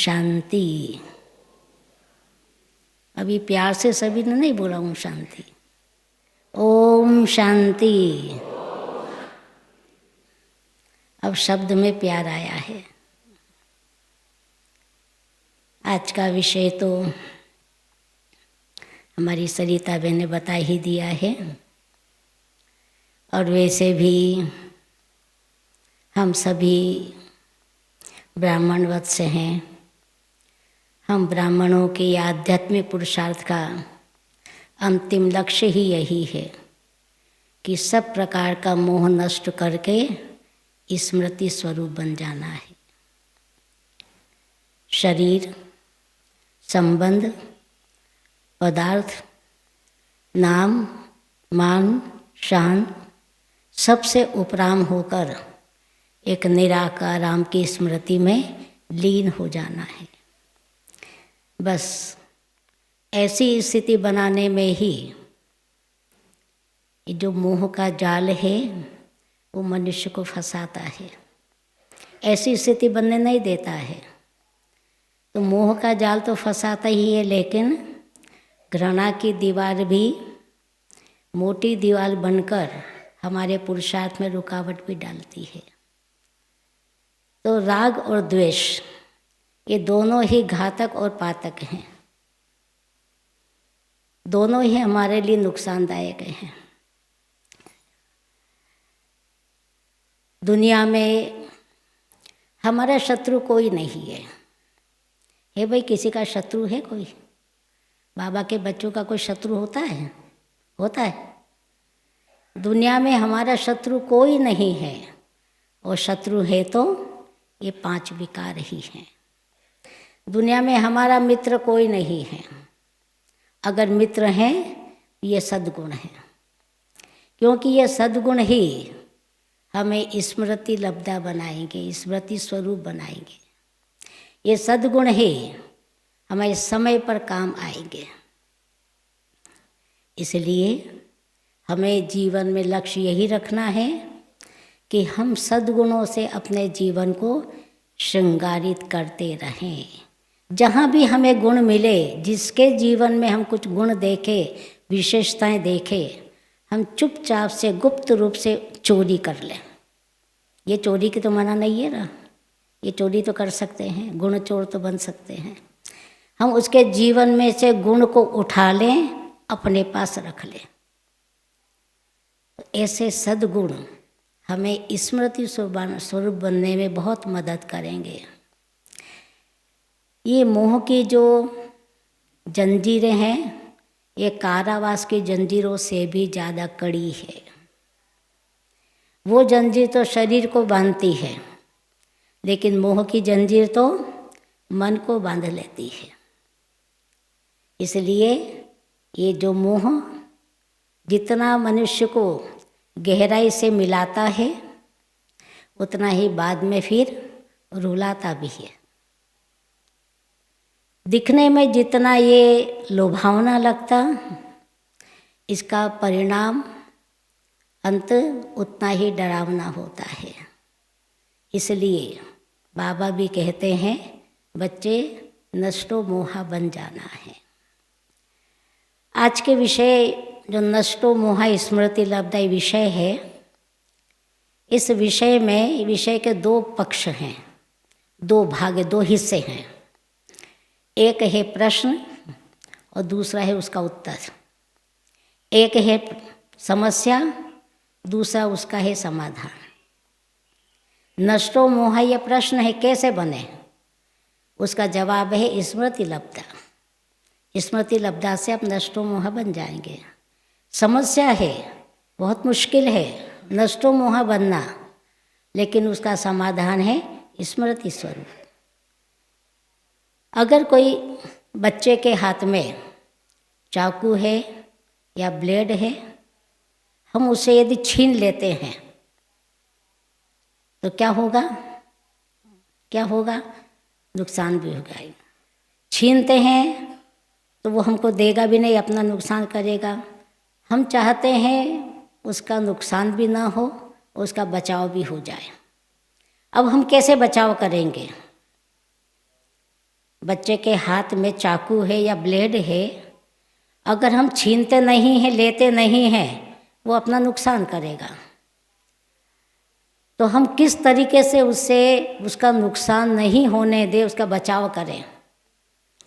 शांति। अभी प्यार से सभी ने नहीं बोला ओम शांति। ओम शांति। अब शब्द में प्यार आया है। आज का विषय तो हमारी सरिता बहन ने बता ही दिया है, और वैसे भी हम सभी ब्राह्मण वत्स हैं। हम ब्राह्मणों के आध्यात्मिक पुरुषार्थ का अंतिम लक्ष्य ही यही है कि सब प्रकार का मोह नष्ट करके स्मृति स्वरूप बन जाना है। शरीर, संबंध, पदार्थ, नाम, मान, शान सबसे उपराम होकर एक निराकार राम की स्मृति में लीन हो जाना है। बस ऐसी स्थिति बनाने में ही जो मोह का जाल है वो मनुष्य को फंसाता है, ऐसी स्थिति बनने नहीं देता है। तो मोह का जाल तो फंसाता ही है, लेकिन घृणा की दीवार भी मोटी दीवार बनकर हमारे पुरुषार्थ में रुकावट भी डालती है। तो राग और द्वेष ये दोनों ही घातक और पातक हैं, दोनों ही हमारे लिए नुकसानदायक हैं। दुनिया में हमारा शत्रु कोई नहीं है। हे भाई, किसी का शत्रु है कोई? बाबा के बच्चों का कोई शत्रु होता है? होता है? दुनिया में हमारा शत्रु कोई नहीं है, और शत्रु है तो ये 5 विकार ही हैं। दुनिया में हमारा मित्र कोई नहीं है। अगर मित्र हैं ये सद्गुण है, क्योंकि ये सद्गुण ही हमें स्मृति लब्धा बनाएंगे, स्मृति स्वरूप बनाएंगे। ये सद्गुण ही हमें समय पर काम आएंगे। इसलिए हमें जीवन में लक्ष्य यही रखना है कि हम सद्गुणों से अपने जीवन को श्रृंगारित करते रहें। जहाँ भी हमें गुण मिले, जिसके जीवन में हम कुछ गुण देखें, विशेषताएं देखें, हम चुपचाप से गुप्त रूप से चोरी कर लें। ये चोरी की तो मना नहीं है ना, ये चोरी तो कर सकते हैं, गुण चोर तो बन सकते हैं। हम उसके जीवन में से गुण को उठा लें, अपने पास रख लें। ऐसे सद्गुण हमें स्मृति स्वरूप बनने में बहुत मदद करेंगे। ये मोह की जो जंजीरें हैं, ये कारावास की जंजीरों से भी ज़्यादा कड़ी है। वो जंजीर तो शरीर को बांधती है, लेकिन मोह की जंजीर तो मन को बांध लेती है। इसलिए ये जो मोह जितना मनुष्य को गहराई से मिलाता है, उतना ही बाद में फिर रुलाता भी है। दिखने में जितना ये लुभावना लगता, इसका परिणाम अंत उतना ही डरावना होता है। इसलिए बाबा भी कहते हैं, बच्चे नष्टो मोहा बन जाना है। आज के विषय जो नष्टो मोहा स्मृति लब्धा विषय है, इस विषय के 2 पक्ष हैं, 2 भाग, 2 हिस्से हैं। एक है प्रश्न और दूसरा है उसका उत्तर। एक है समस्या, दूसरा उसका है समाधान। नष्टो मोहा यह प्रश्न है, कैसे बने? उसका जवाब है स्मृति लब्धा। स्मृति लब्धा से आप नष्टो मोहा बन जाएंगे। समस्या है, बहुत मुश्किल है नष्टो मोहा बनना, लेकिन उसका समाधान है स्मृति स्वरूप। अगर कोई बच्चे के हाथ में चाकू है या ब्लेड है, हम उसे यदि छीन लेते हैं तो क्या होगा? क्या होगा? नुकसान भी होगा। छीनते हैं तो वो हमको देगा भी नहीं, अपना नुकसान करेगा। हम चाहते हैं उसका नुकसान भी ना हो, उसका बचाव भी हो जाए। अब हम कैसे बचाव करेंगे? बच्चे के हाथ में चाकू है या ब्लेड है, अगर हम छीनते नहीं हैं, लेते नहीं हैं, वो अपना नुकसान करेगा। तो हम किस तरीके से उसका नुकसान नहीं होने दे, उसका बचाव करें,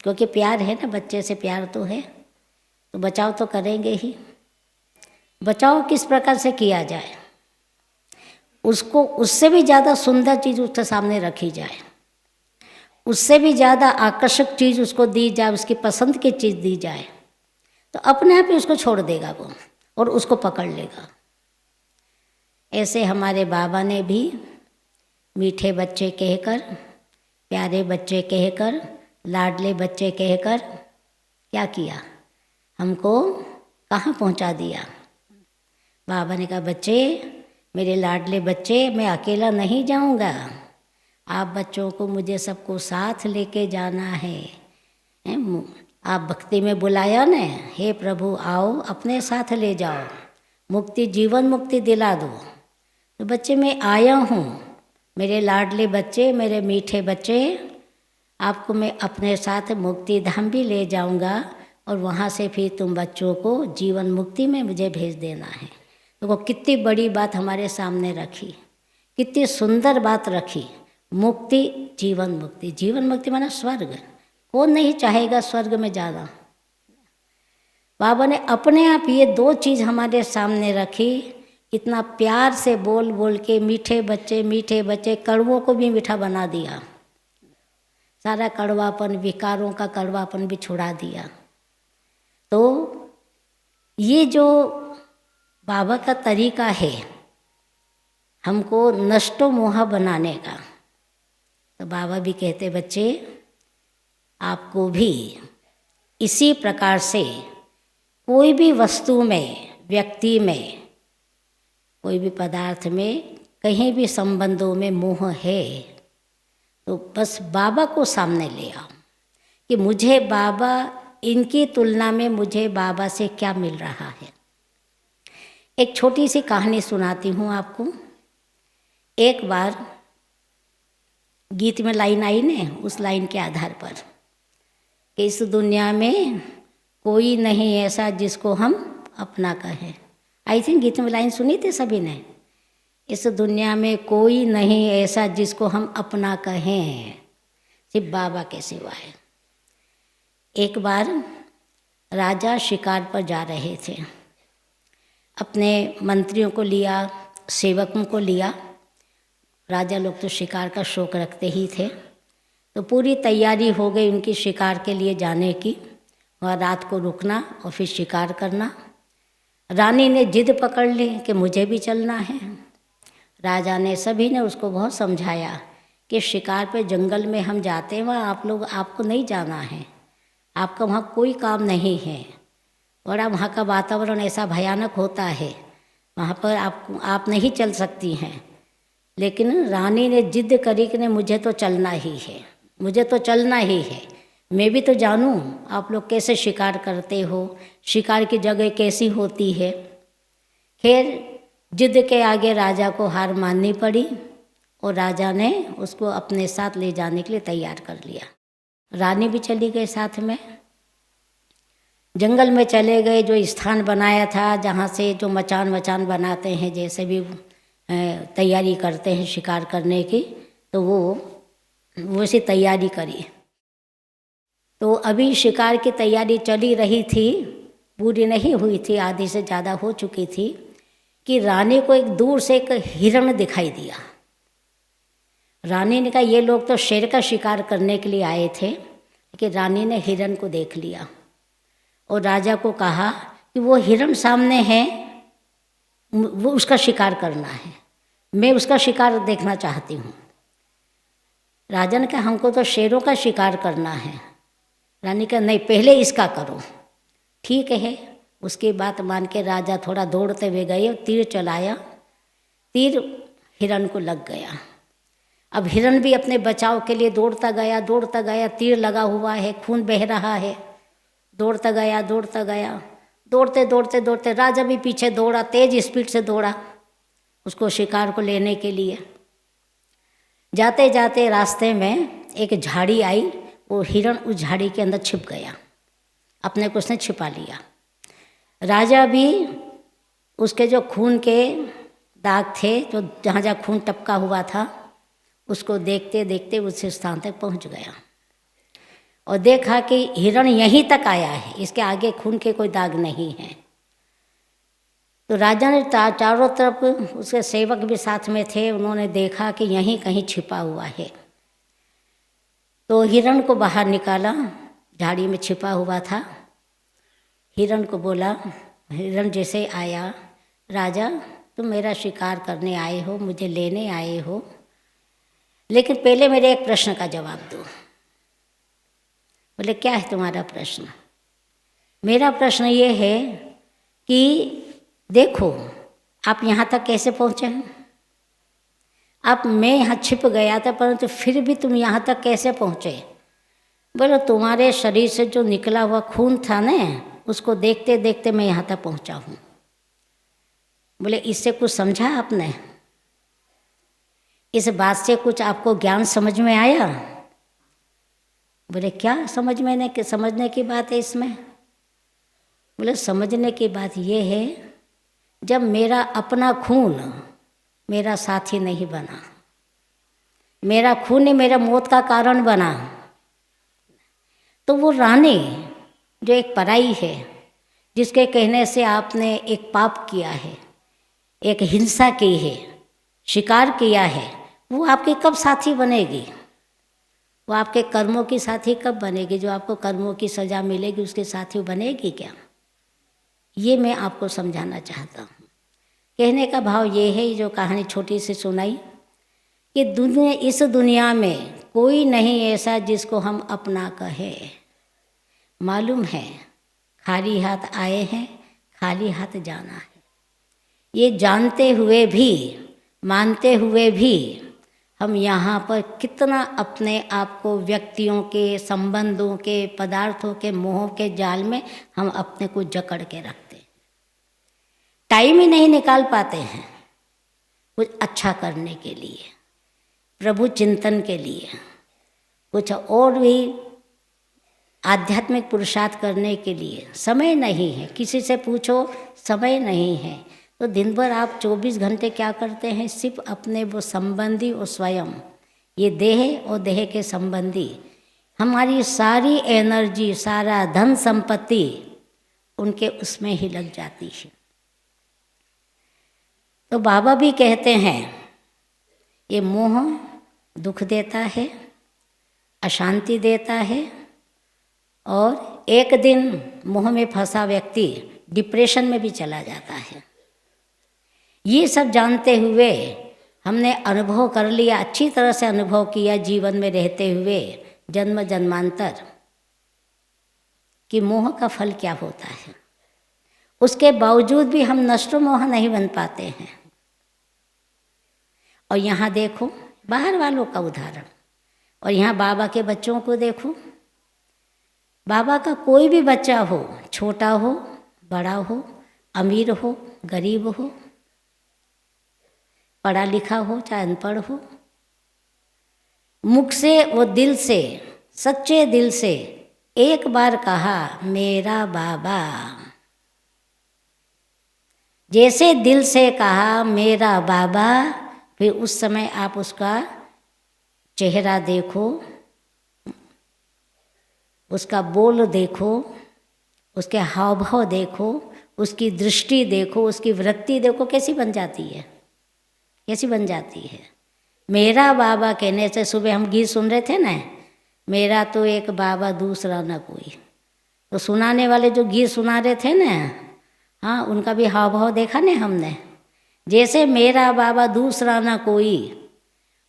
क्योंकि प्यार है ना, बच्चे से प्यार तो है, तो बचाव तो करेंगे ही। बचाव किस प्रकार से किया जाए, उसको उससे भी ज़्यादा सुंदर चीज़ उसके सामने रखी जाए, उससे भी ज़्यादा आकर्षक चीज़ उसको दी जाए, उसकी पसंद की चीज़ दी जाए, तो अपने आप ही उसको छोड़ देगा वो और उसको पकड़ लेगा। ऐसे हमारे बाबा ने भी मीठे बच्चे कहकर, प्यारे बच्चे कहकर, लाडले बच्चे कहकर क्या किया, हमको कहाँ पहुँचा दिया। बाबा ने कहा, बच्चे, मेरे लाडले बच्चे, मैं अकेला नहीं जाऊँगा, आप बच्चों को मुझे सबको साथ लेके जाना है। आप भक्ति में बुलाया न, हे प्रभु आओ अपने साथ ले जाओ, मुक्ति, जीवन मुक्ति दिला दो। तो बच्चे मैं आया हूँ, मेरे लाडले बच्चे, मेरे मीठे बच्चे, आपको मैं अपने साथ मुक्ति धाम भी ले जाऊँगा और वहाँ से फिर तुम बच्चों को जीवन मुक्ति में मुझे भेज देना है। तो वो कितनी बड़ी बात हमारे सामने रखी, कितनी सुंदर बात रखी। मुक्ति, जीवन मुक्ति, जीवन मुक्ति माना स्वर्ग। कौन नहीं चाहेगा स्वर्ग में जाना। बाबा ने अपने आप ये दो चीज़ हमारे सामने रखी, इतना प्यार से बोल बोल के, मीठे बच्चे, कड़वों को भी मीठा बना दिया, सारा कड़वापन, विकारों का कड़वापन भी छुड़ा दिया। तो ये जो बाबा का तरीका है हमको नष्टो मोहा बनाने का, तो बाबा भी कहते, बच्चे आपको भी इसी प्रकार से कोई भी वस्तु में, व्यक्ति में, कोई भी पदार्थ में, कहीं भी संबंधों में मोह है तो बस बाबा को सामने ले आओ कि मुझे बाबा, इनकी तुलना में मुझे बाबा से क्या मिल रहा है। एक छोटी सी कहानी सुनाती हूँ आपको। एक बार गीत में लाइन आई ने, उस लाइन के आधार पर कि इस दुनिया में कोई नहीं ऐसा जिसको हम अपना कहें। आई थिंक गीत में लाइन सुनी थी सभी ने, इस दुनिया में कोई नहीं ऐसा जिसको हम अपना कहें, सिर्फ बाबा के सिवाय। एक बार राजा शिकार पर जा रहे थे, अपने मंत्रियों को लिया, सेवकों को लिया। राजा लोग तो शिकार का शौक रखते ही थे, तो पूरी तैयारी हो गई उनकी शिकार के लिए जाने की, वहाँ रात को रुकना और फिर शिकार करना। रानी ने जिद पकड़ ली कि मुझे भी चलना है। राजा ने, सभी ने उसको बहुत समझाया कि शिकार पे जंगल में हम जाते हैं, वहाँ आपको नहीं जाना है, आपका वहाँ कोई काम नहीं है, बड़ा वहाँ का वातावरण ऐसा भयानक होता है, वहाँ पर आप नहीं चल सकती हैं। लेकिन रानी ने जिद करी कि नहीं, मुझे तो चलना ही है, मुझे तो चलना ही है, मैं भी तो जानूँ आप लोग कैसे शिकार करते हो, शिकार की जगह कैसी होती है। खैर जिद के आगे राजा को हार माननी पड़ी और राजा ने उसको अपने साथ ले जाने के लिए तैयार कर लिया। रानी भी चली गई साथ में। जंगल में चले गए, जो स्थान बनाया था जहाँ से जो मचान बनाते हैं, जैसे भी तैयारी करते हैं शिकार करने की, तो वो सी तैयारी करी। तो अभी शिकार की तैयारी चली रही थी, पूरी नहीं हुई थी, आधी से ज़्यादा हो चुकी थी कि रानी को एक दूर से एक हिरण दिखाई दिया। रानी ने कहा ये लोग तो शेर का शिकार करने के लिए आए थे, लेकिन रानी ने हिरण को देख लिया और राजा को कहा कि वो हिरण सामने है, वो उसका शिकार करना है, मैं उसका शिकार देखना चाहती हूँ। राजा ने कहा हमको तो शेरों का शिकार करना है। रानी कहा नहीं, पहले इसका करो। ठीक है, उसकी बात मान के राजा थोड़ा दौड़ते हुए गए और तीर चलाया, तीर हिरण को लग गया। अब हिरण भी अपने बचाव के लिए दौड़ता गया, तीर लगा हुआ है, खून बह रहा है, दौड़ता गया, दौड़ते राजा भी पीछे दौड़ा, तेज स्पीड से दौड़ा उसको शिकार को लेने के लिए। जाते जाते रास्ते में एक झाड़ी आई, वो हिरण उस झाड़ी के अंदर छिप गया, अपने को उसने छिपा लिया। राजा भी उसके जो खून के दाग थे, जो जहाँ जहाँ खून टपका हुआ था, उसको देखते देखते उस स्थान तक पहुँच गया और देखा कि हिरण यहीं तक आया है, इसके आगे खून के कोई दाग नहीं है। तो राजा ने चारों तरफ, उसके सेवक भी साथ में थे, उन्होंने देखा कि यहीं कहीं छिपा हुआ है। तो हिरण को बाहर निकाला, झाड़ी में छिपा हुआ था। हिरण को बोला, हिरण जैसे आया, राजा तुम मेरा शिकार करने आए हो, मुझे लेने आए हो, लेकिन पहले मेरे एक प्रश्न का जवाब दो। बोले क्या है तुम्हारा प्रश्न? मेरा प्रश्न ये है कि देखो आप यहाँ तक कैसे पहुँचे हैं? आप, मैं यहाँ छिप गया था, परंतु फिर भी तुम यहाँ तक कैसे पहुँचे? बोले तुम्हारे शरीर से जो निकला हुआ खून था ना, उसको देखते देखते मैं यहाँ तक पहुँचा हूँ। बोले इससे कुछ समझा आपने? इस बात से कुछ आपको ज्ञान समझ में आया? बोले क्या समझने की बात है इसमें? बोले समझने की बात ये है, जब मेरा अपना खून मेरा साथी नहीं बना, मेरा खून ही मेरा मौत का कारण बना, तो वो रानी जो एक पराई है, जिसके कहने से आपने एक पाप किया है, एक हिंसा की है, शिकार किया है, वो आपकी कब साथी बनेगी? वो आपके कर्मों की साथी कब बनेगी? जो आपको कर्मों की सज़ा मिलेगी उसके साथी बनेगी क्या? ये मैं आपको समझाना चाहता हूँ। कहने का भाव ये है, जो कहानी छोटी सी सुनाई, कि इस दुनिया में कोई नहीं ऐसा जिसको हम अपना कहे। मालूम है खाली हाथ आए हैं, खाली हाथ जाना है। ये जानते हुए भी, मानते हुए भी हम यहाँ पर कितना अपने आप को व्यक्तियों के, संबंधों के, पदार्थों के, मोह के जाल में हम अपने को जकड़ के रखते हैं। टाइम ही नहीं निकाल पाते हैं कुछ अच्छा करने के लिए, प्रभु चिंतन के लिए, कुछ और भी आध्यात्मिक पुरुषार्थ करने के लिए समय नहीं है। किसी से पूछो, समय नहीं है। तो दिन भर आप 24 घंटे क्या करते हैं? सिर्फ अपने वो संबंधी और स्वयं, ये देह और देह के संबंधी, हमारी सारी एनर्जी, सारा धन संपत्ति उनके उसमें ही लग जाती है। तो बाबा भी कहते हैं ये मोह दुख देता है, अशांति देता है, और एक दिन मोह में फंसा व्यक्ति डिप्रेशन में भी चला जाता है। ये सब जानते हुए हमने अनुभव कर लिया, अच्छी तरह से अनुभव किया जीवन में रहते हुए जन्म जन्मांतर, कि मोह का फल क्या होता है। उसके बावजूद भी हम नष्ट मोह नहीं बन पाते हैं। और यहाँ देखो बाहर वालों का उदाहरण, और यहाँ बाबा के बच्चों को देखो। बाबा का कोई भी बच्चा हो, छोटा हो, बड़ा हो, अमीर हो, गरीब हो, पढ़ा लिखा हो चाहे अनपढ़ हो, मुख से वो दिल से, सच्चे दिल से एक बार कहा मेरा बाबा, जैसे दिल से कहा मेरा बाबा, फिर उस समय आप उसका चेहरा देखो, उसका बोल देखो, उसके हाव भाव देखो, उसकी दृष्टि देखो, उसकी वृत्ति देखो, कैसी बन जाती है, कैसी बन जाती है। मेरा बाबा कहने से, सुबह हम गीत सुन रहे थे ना, मेरा तो एक बाबा दूसरा न कोई, तो सुनाने वाले जो गीत सुना रहे थे ना, हाँ, उनका भी हाव भाव देखा ना हमने। जैसे मेरा बाबा दूसरा न कोई,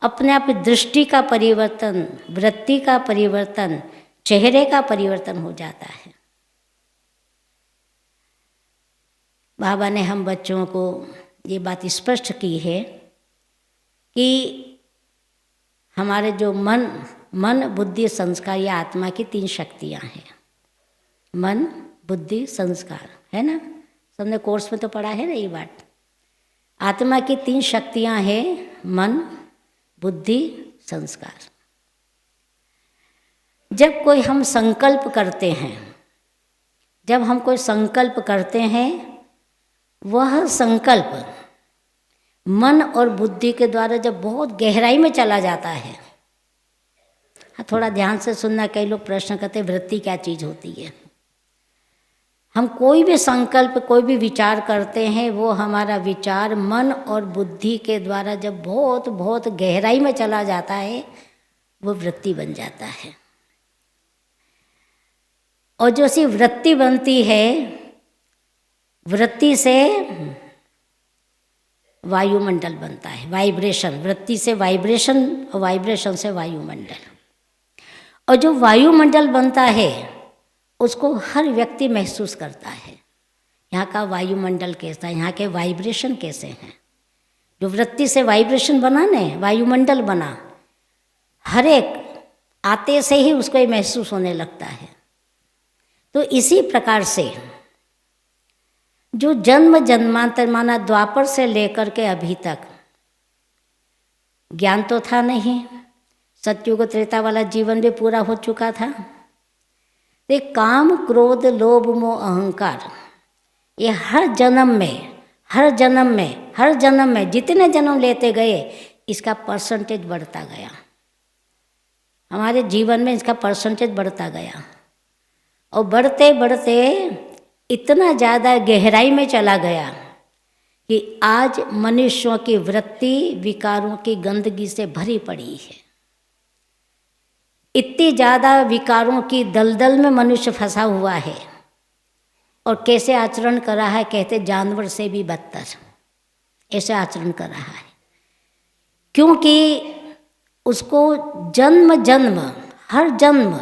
अपने आप दृष्टि का परिवर्तन, वृत्ति का परिवर्तन, चेहरे का परिवर्तन हो जाता है। बाबा ने हम बच्चों को ये बात स्पष्ट की है कि हमारे जो मन बुद्धि संस्कार, या आत्मा की 3 शक्तियाँ हैं। मन बुद्धि संस्कार है ना, सबने कोर्स में तो पढ़ा है ना ये बात। आत्मा की 3 शक्तियाँ हैं, मन बुद्धि संस्कार। जब कोई हम संकल्प करते हैं, जब हम कोई संकल्प करते हैं, वह संकल्प मन और बुद्धि के द्वारा जब बहुत गहराई में चला जाता है। थोड़ा ध्यान से सुनना, कई लोग प्रश्न करते हैं वृत्ति क्या चीज़ होती है। हम कोई भी संकल्प, कोई भी विचार करते हैं, वो हमारा विचार मन और बुद्धि के द्वारा जब बहुत बहुत गहराई में चला जाता है, वो वृत्ति बन जाता है। और जो सी वृत्ति बनती है, वृत्ति से वायुमंडल बनता है, वाइब्रेशन। वृत्ति से वाइब्रेशन और वाइब्रेशन से वायुमंडल। और जो वायुमंडल बनता है उसको हर व्यक्ति महसूस करता है, यहाँ का वायुमंडल कैसा है, यहाँ के वाइब्रेशन कैसे हैं। जो वृत्ति से वाइब्रेशन बना ने, वायुमंडल बना, हर एक आते से ही उसको ये महसूस होने लगता है। तो इसी प्रकार से जो जन्म जन्मांतर, माना द्वापर से लेकर के अभी तक ज्ञान तो था नहीं, सतयुग त्रेता वाला जीवन भी पूरा हो चुका था। तो काम क्रोध लोभ मोह अहंकार, ये हर जन्म में, हर जन्म में, हर जन्म में जितने जन्म लेते गए, इसका परसेंटेज बढ़ता गया। हमारे जीवन में इसका परसेंटेज बढ़ता गया और बढ़ते बढ़ते इतना ज़्यादा गहराई में चला गया कि आज मनुष्यों की वृत्ति विकारों की गंदगी से भरी पड़ी है। इतनी ज़्यादा विकारों की दलदल में मनुष्य फंसा हुआ है और कैसे आचरण कर रहा है, कहते जानवर से भी बदतर ऐसे आचरण कर रहा है। क्योंकि उसको जन्म जन्म, हर जन्म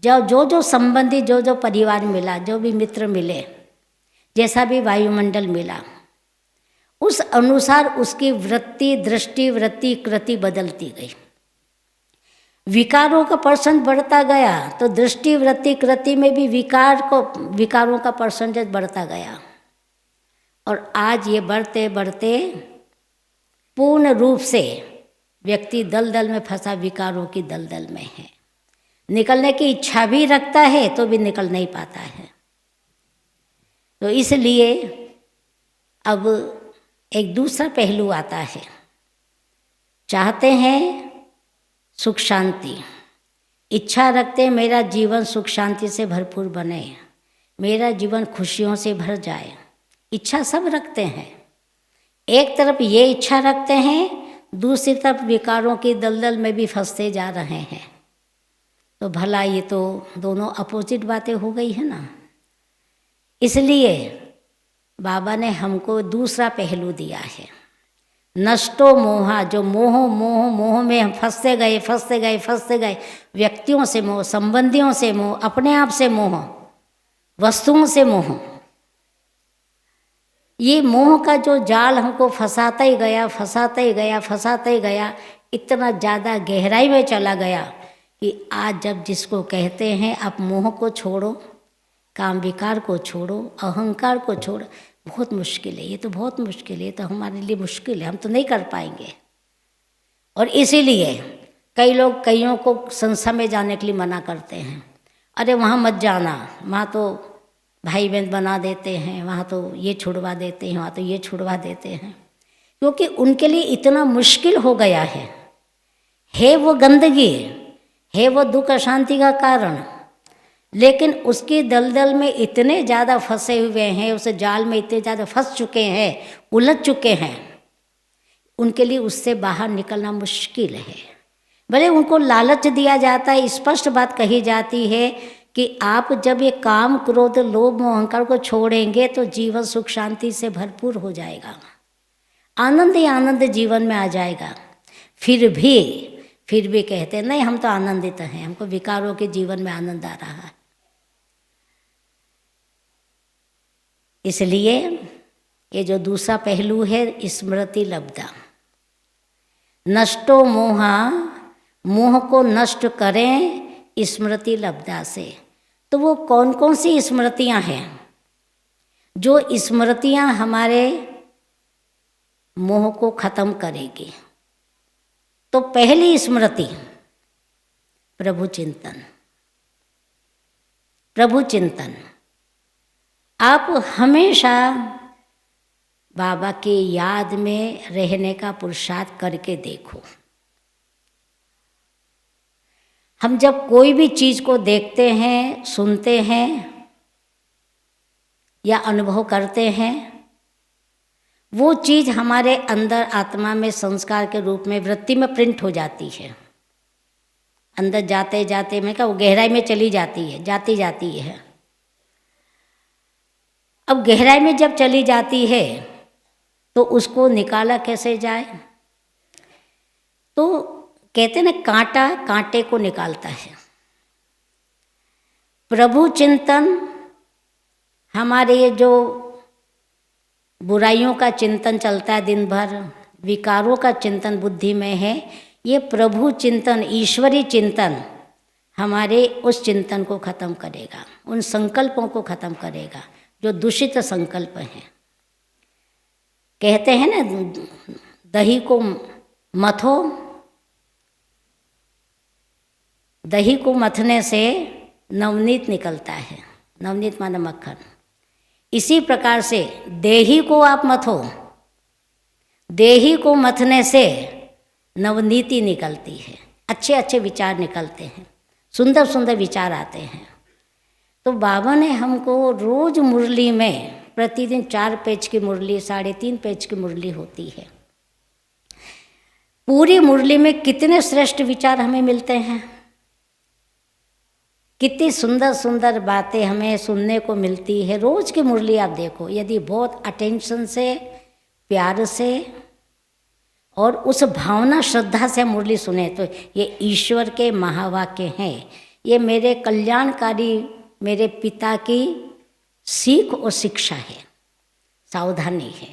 जो संबंधी, जो परिवार मिला, जो भी मित्र मिले, जैसा भी वायुमंडल मिला, उस अनुसार उसकी वृत्ति, दृष्टि, वृत्ति, कृति बदलती गई। विकारों का परसेंट बढ़ता गया तो दृष्टि, वृत्ति, कृति में भी विकारों का परसेंटेज बढ़ता गया। और आज ये बढ़ते बढ़ते पूर्ण रूप से व्यक्ति दलदल में फंसा, विकारों की दलदल में है। निकलने की इच्छा भी रखता है तो भी निकल नहीं पाता है। तो इसलिए अब एक दूसरा पहलू आता है। चाहते हैं सुख शांति, इच्छा रखते हैं मेरा जीवन सुख शांति से भरपूर बने, मेरा जीवन खुशियों से भर जाए। इच्छा सब रखते हैं, एक तरफ ये इच्छा रखते हैं, दूसरी तरफ विकारों की दलदल में भी फंसते जा रहे हैं। तो भला ये तो दोनों अपोजिट बातें हो गई है ना। इसलिए बाबा ने हमको दूसरा पहलू दिया है, नष्टो मोहा। जो मोह में हम फंसते गए, व्यक्तियों से मोह, संबंधियों से मोह, अपने आप से मोह, वस्तुओं से मोह। ये मोह का जो जाल हमको फंसाता ही गया, इतना ज़्यादा गहराई में चला गया कि आज जब जिसको कहते हैं आप मोह को छोड़ो, काम विकार को छोड़ो, अहंकार को छोड़ो, बहुत मुश्किल है। ये तो बहुत मुश्किल है, ये तो हमारे लिए मुश्किल है, हम तो नहीं कर पाएंगे। और इसीलिए कई लोग कईयों को संस्था में जाने के लिए मना करते हैं। अरे वहाँ मत जाना, वहाँ तो भाई बहन बना देते हैं, वहाँ तो ये छुड़वा देते हैं, वहाँ तो ये छुड़वा देते हैं। क्योंकि उनके लिए इतना मुश्किल हो गया है वो गंदगी, है वो दुख अशांति का कारण, लेकिन उसकी दलदल में इतने ज़्यादा फंसे हुए हैं, उस जाल में इतने ज़्यादा फंस चुके हैं, उलझ चुके हैं, उनके लिए उससे बाहर निकलना मुश्किल है। भले उनको लालच दिया जाता है, स्पष्ट बात कही जाती है कि आप जब ये काम क्रोध लोभ मोह अहंकार को छोड़ेंगे तो जीवन सुख शांति से भरपूर हो जाएगा, आनंद ही आनंद जीवन में आ जाएगा। फिर भी कहते हैं नहीं हम तो आनंदित हैं, हमको विकारों के जीवन में आनंद आ रहा है। इसलिए ये जो दूसरा पहलू है स्मृति लब्धा, नष्टो मोहा, मोह को नष्ट करें स्मृति लब्धा से। तो वो कौन कौन सी स्मृतियां हैं? जो स्मृतियां हमारे मोह को खत्म करेगी। तो पहली स्मृति प्रभु चिंतन, प्रभु चिंतन। आप हमेशा बाबा की याद में रहने का पुरुषार्थ करके देखो। हम जब कोई भी चीज़ को देखते हैं, सुनते हैं या अनुभव करते हैं, वो चीज़ हमारे अंदर आत्मा में संस्कार के रूप में वृत्ति में प्रिंट हो जाती है। अंदर जाते जाते मैं क्या वो गहराई में चली जाती है, जाती है। अब गहराई में जब चली जाती है तो उसको निकाला कैसे जाए? तो कहते ना, कांटा कांटे को निकालता है। प्रभु चिंतन हमारे ये जो बुराइयों का चिंतन चलता है दिन भर, विकारों का चिंतन बुद्धि में है, ये प्रभु चिंतन, ईश्वरी चिंतन हमारे उस चिंतन को खत्म करेगा, उन संकल्पों को खत्म करेगा जो दूषित संकल्प हैं। कहते हैं ना, दही को मथो, दही को मथने से नवनीत निकलता है, नवनीत माना मक्खन। इसी प्रकार से देही को आप मथो, देही को मथने से नवनीति निकलती है, अच्छे अच्छे विचार निकलते हैं, सुंदर सुंदर विचार आते हैं। तो बाबा ने हमको रोज मुरली में प्रतिदिन 4 पेज की मुरली, 3.5 पेज की मुरली होती है। पूरी मुरली में कितने श्रेष्ठ विचार हमें मिलते हैं, कितनी सुंदर सुंदर बातें हमें सुनने को मिलती है। रोज की मुरली आप देखो, यदि बहुत अटेंशन से, प्यार से और उस भावना श्रद्धा से मुरली सुने तो ये ईश्वर के महावाक्य हैं। ये मेरे कल्याणकारी, मेरे पिता की सीख और शिक्षा है, सावधानी है,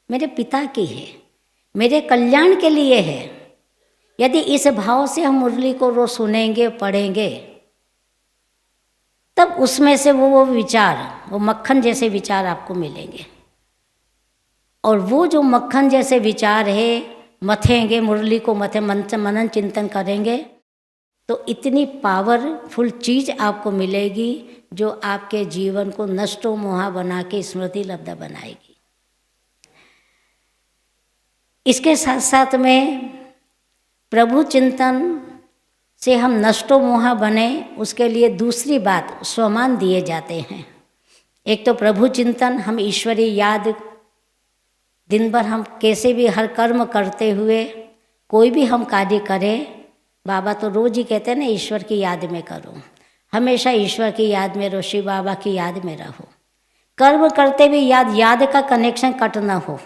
मेरे पिता की है, मेरे कल्याण के लिए है। यदि इस भाव से हम मुरली को रोज सुनेंगे, पढ़ेंगे, तब उसमें से वो विचार, वो मक्खन जैसे विचार आपको मिलेंगे। और वो जो मक्खन जैसे विचार है, मथेंगे, मुरली को मथे, मनन चिंतन करेंगे तो इतनी पावरफुल चीज़ आपको मिलेगी जो आपके जीवन को नष्टो मोहा बना के स्मृति लब्ध बनाएगी। इसके साथ साथ में प्रभु चिंतन से हम नष्टो मोहा बने, उसके लिए दूसरी बात स्वमान दिए जाते हैं। एक तो प्रभु चिंतन, हम ईश्वरी याद, दिन भर हम कैसे भी हर कर्म करते हुए कोई भी हम कार्य करें, बाबा तो रोज ही कहते हैं ना, ईश्वर की याद में करो, हमेशा ईश्वर की याद में रहो, शिव बाबा की याद में रहो। कर्म करते भी याद का कनेक्शन कट ना हो,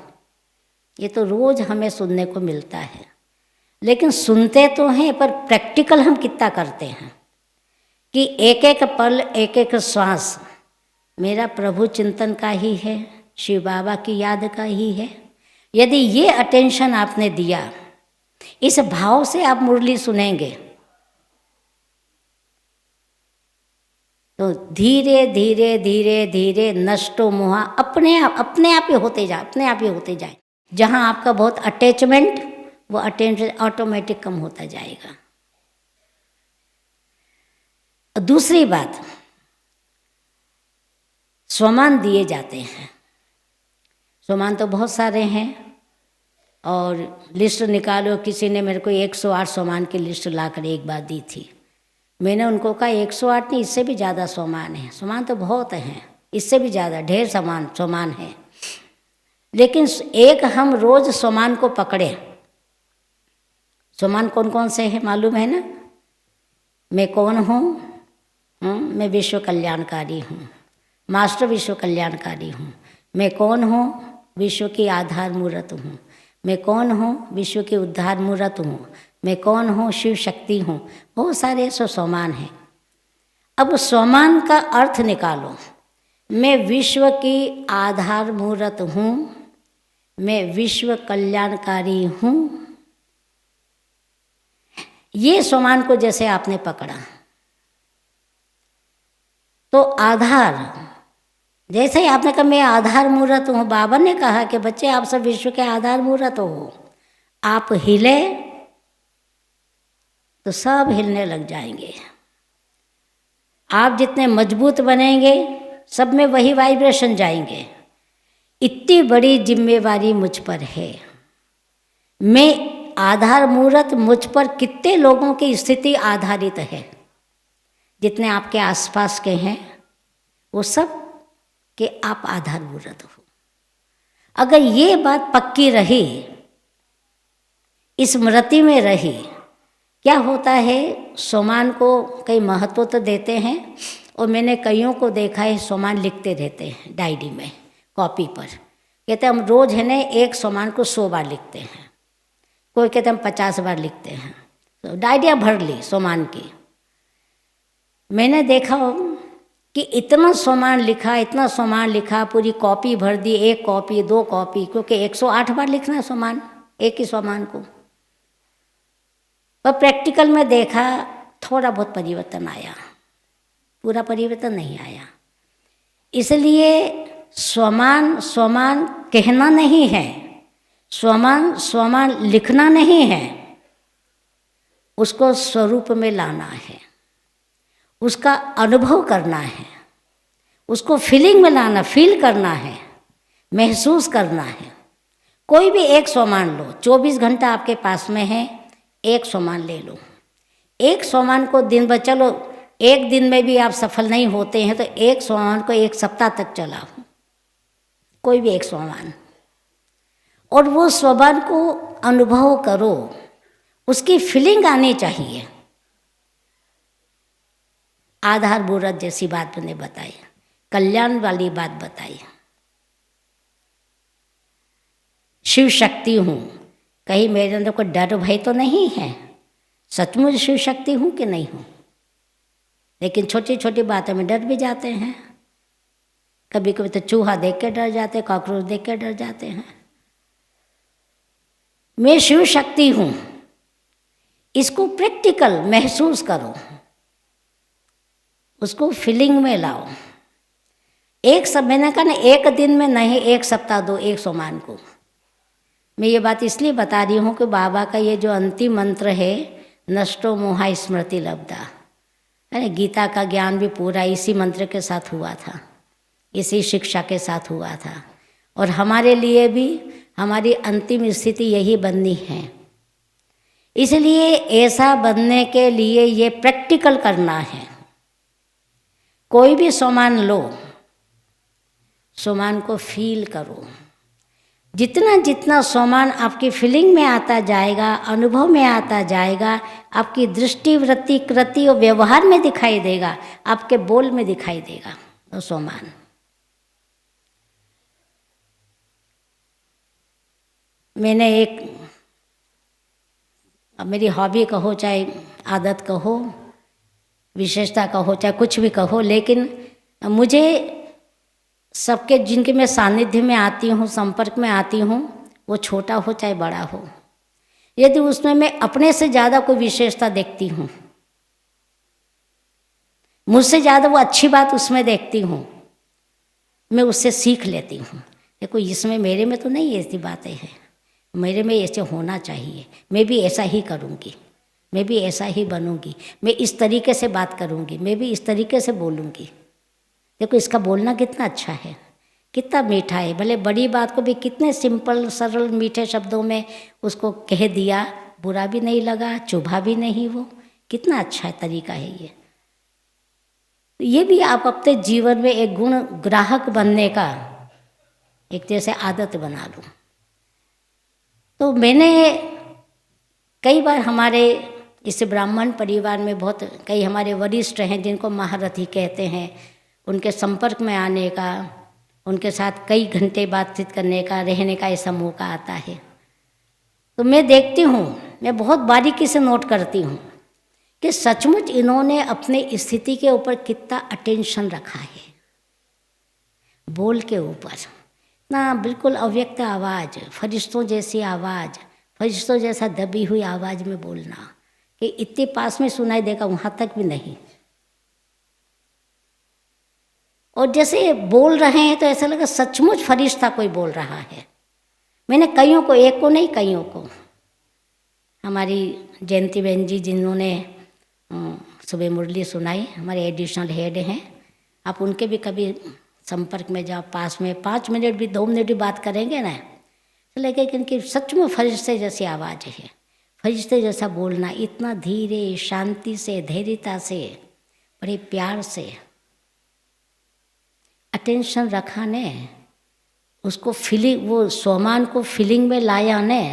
ये तो रोज हमें सुनने को मिलता है। लेकिन सुनते तो हैं, पर प्रैक्टिकल हम कितना करते हैं कि एक एक पल, एक एक श्वास मेरा प्रभु चिंतन का ही है, शिव बाबा की याद का ही है। यदि ये अटेंशन आपने दिया, इस भाव से आप मुरली सुनेंगे तो धीरे धीरे धीरे धीरे नष्टो मोहा अपने आप ही होते जाए, अपने आप ही होते जाए। जहाँ आपका बहुत अटैचमेंट, वो अटेंशन ऑटोमेटिक कम होता जाएगा। दूसरी बात, स्वमान दिए जाते हैं। स्वमान तो बहुत सारे हैं और लिस्ट निकालो, किसी ने मेरे को 108 स्वमान की लिस्ट लाकर एक बार दी थी। मैंने उनको कहा 108 नहीं, इससे भी ज़्यादा स्वमान है। स्वमान तो बहुत हैं, इससे भी ज़्यादा ढेर स्वमान है। लेकिन एक हम रोज स्वमान को पकड़े। स्वमान कौन कौन से हैं मालूम है ना? मैं कौन हूँ? मैं विश्व कल्याणकारी हूँ, मास्टर विश्व कल्याणकारी हूँ। मैं कौन हूँ? विश्व की आधार मूर्त हूँ। मैं कौन हूँ? विश्व की उद्धार मूर्त हूँ। मैं कौन हूँ? शिव शक्ति हूँ। बहुत सारे स्वमान हैं। अब स्वमान का अर्थ निकालो। मैं विश्व की आधार मूर्त हूँ, मैं विश्व कल्याणकारी हूँ। ये स्वमान को जैसे आपने पकड़ा तो आधार, जैसे ही आपने कहा मैं आधार मूर्त हूँ, बाबा ने कहा कि बच्चे आप सब विश्व के आधार मूर्त हो। आप हिले तो सब हिलने लग जाएंगे। आप जितने मजबूत बनेंगे सब में वही वाइब्रेशन जाएंगे। इतनी बड़ी जिम्मेवारी मुझ पर है। मैं आधार मूर्त, मुझ पर कितने लोगों की स्थिति आधारित है, जितने आपके आसपास के हैं वो सब के आप आधार मूर्त हो। अगर ये बात पक्की रही, स्मृति में रही, क्या होता है सोमान को कई महत्व तो देते हैं, और मैंने कईयों को देखा है सोमान लिखते रहते हैं डायरी में, कॉपी पर। कहते हम रोज़ है ना एक सोमान को 100 बार लिखते हैं, कोई कहते हम 50 बार लिखते हैं। तो डायरिया भर ली सोमान की। मैंने देखा कि इतना सोमान लिखा, इतना सोमान लिखा, पूरी कॉपी भर दी, 1 कॉपी 2 कॉपी, क्योंकि 108 बार लिखना है सोमान, एक ही सोमान को। पर प्रैक्टिकल में देखा थोड़ा बहुत परिवर्तन आया, पूरा परिवर्तन नहीं आया। इसलिए स्वमान स्वमान कहना नहीं है, स्वमान स्वमान लिखना नहीं है, उसको स्वरूप में लाना है, उसका अनुभव करना है, उसको फीलिंग में लाना, फील करना है, महसूस करना है। कोई भी एक स्वमान लो, 24 घंटा आपके पास में है, एक स्वमान ले लो। एक स्वमान को दिन भर, चलो एक दिन में भी आप सफल नहीं होते हैं तो एक स्वमान को 1 सप्ताह तक चलाओ, कोई भी एक स्वमान, और वो स्वमान को अनुभव करो, उसकी फीलिंग आनी चाहिए। आधार मूर्त जैसी बात मैंने बताई, कल्याण वाली बात बताई। शिव शक्ति हूँ, कहीं मेरे अंदर कोई डर भय तो नहीं है, सचमुच शिव शक्ति हूँ कि नहीं हूँ। लेकिन छोटी छोटी बातों में डर भी जाते हैं, कभी कभी तो चूहा देख के डर जाते हैं, कॉकरोच देख के डर जाते हैं। मैं शिव शक्ति हूँ, इसको प्रैक्टिकल महसूस करो, उसको फीलिंग में लाओ। एक सब मैंने कहा ना, एक दिन में नहीं, 1 सप्ताह दो एक सोमान को। मैं ये बात इसलिए बता रही हूँ कि बाबा का ये जो अंतिम मंत्र है, नष्टो मोहा स्मृति लब्धा, अरे गीता का ज्ञान भी पूरा इसी मंत्र के साथ हुआ था, इसी शिक्षा के साथ हुआ था। और हमारे लिए भी हमारी अंतिम स्थिति यही बननी है। इसलिए ऐसा बनने के लिए ये प्रैक्टिकल करना है। कोई भी सोमान लो, सोमान को फील करो। जितना जितना सोमान आपकी फीलिंग में आता जाएगा, अनुभव में आता जाएगा, आपकी दृष्टि, वृत्ति, कृति और व्यवहार में दिखाई देगा, आपके बोल में दिखाई देगा वो सोमान। मैंने एक, अब मेरी हॉबी कहो, चाहे आदत कहो, विशेषता कहो, चाहे कुछ भी कहो, लेकिन मुझे सबके जिनके मैं सानिध्य में आती हूँ, संपर्क में आती हूँ, वो छोटा हो चाहे बड़ा हो, यदि उसमें मैं अपने से ज़्यादा कोई विशेषता देखती हूँ, मुझसे ज़्यादा वो अच्छी बात उसमें देखती हूँ, मैं उससे सीख लेती हूँ। देखो इसमें मेरे में तो नहीं ऐसी बातें हैं, मेरे में ऐसे होना चाहिए, मैं भी ऐसा ही करूँगी, मैं भी ऐसा ही बनूँगी, मैं इस तरीके से बात करूँगी, मैं भी इस तरीके से बोलूँगी। देखो इसका बोलना कितना अच्छा है, कितना मीठा है। भले बड़ी बात को भी कितने सिंपल सरल मीठे शब्दों में उसको कह दिया, बुरा भी नहीं लगा, चुभा भी नहीं, वो कितना अच्छा तरीका है ये। ये भी आप अपने जीवन में एक गुण ग्राहक बनने का एक जैसे आदत बना लो। तो मैंने कई बार हमारे इस ब्राह्मण परिवार में बहुत कई हमारे वरिष्ठ हैं जिनको महारथी कहते हैं, उनके संपर्क में आने का, उनके साथ कई घंटे बातचीत करने का, रहने का ऐसा मौका आता है। तो मैं देखती हूँ, मैं बहुत बारीकी से नोट करती हूँ कि सचमुच इन्होंने अपने स्थिति के ऊपर कितना अटेंशन रखा है, बोल के ऊपर ना, बिल्कुल अव्यक्त आवाज़, फरिश्तों जैसी आवाज़, फरिश्तों जैसा दबी हुई आवाज़ में बोलना कि इतने पास में सुनाई देगा, वहाँ तक भी नहीं। और जैसे बोल रहे हैं तो ऐसा लगा सचमुच फरिश्ता कोई बोल रहा है। मैंने कईयों को, एक को नहीं कईयों को, हमारी जयंती बहन जी जिन्होंने सुबह मुरली सुनाई, हमारे एडिशनल हेड हैं, आप उनके भी कभी संपर्क में जाओ, पास में 5 मिनट भी 2 मिनट भी बात करेंगे ना तो लगे कि इनकी सच में फरिश्ते जैसी आवाज़ है, फरिश्ते जैसा बोलना, इतना धीरे शांति से धैर्यता से बड़े प्यार से अटेंशन रखा ने, उसको फीलिंग, वो सोमान को फीलिंग में लाया ने,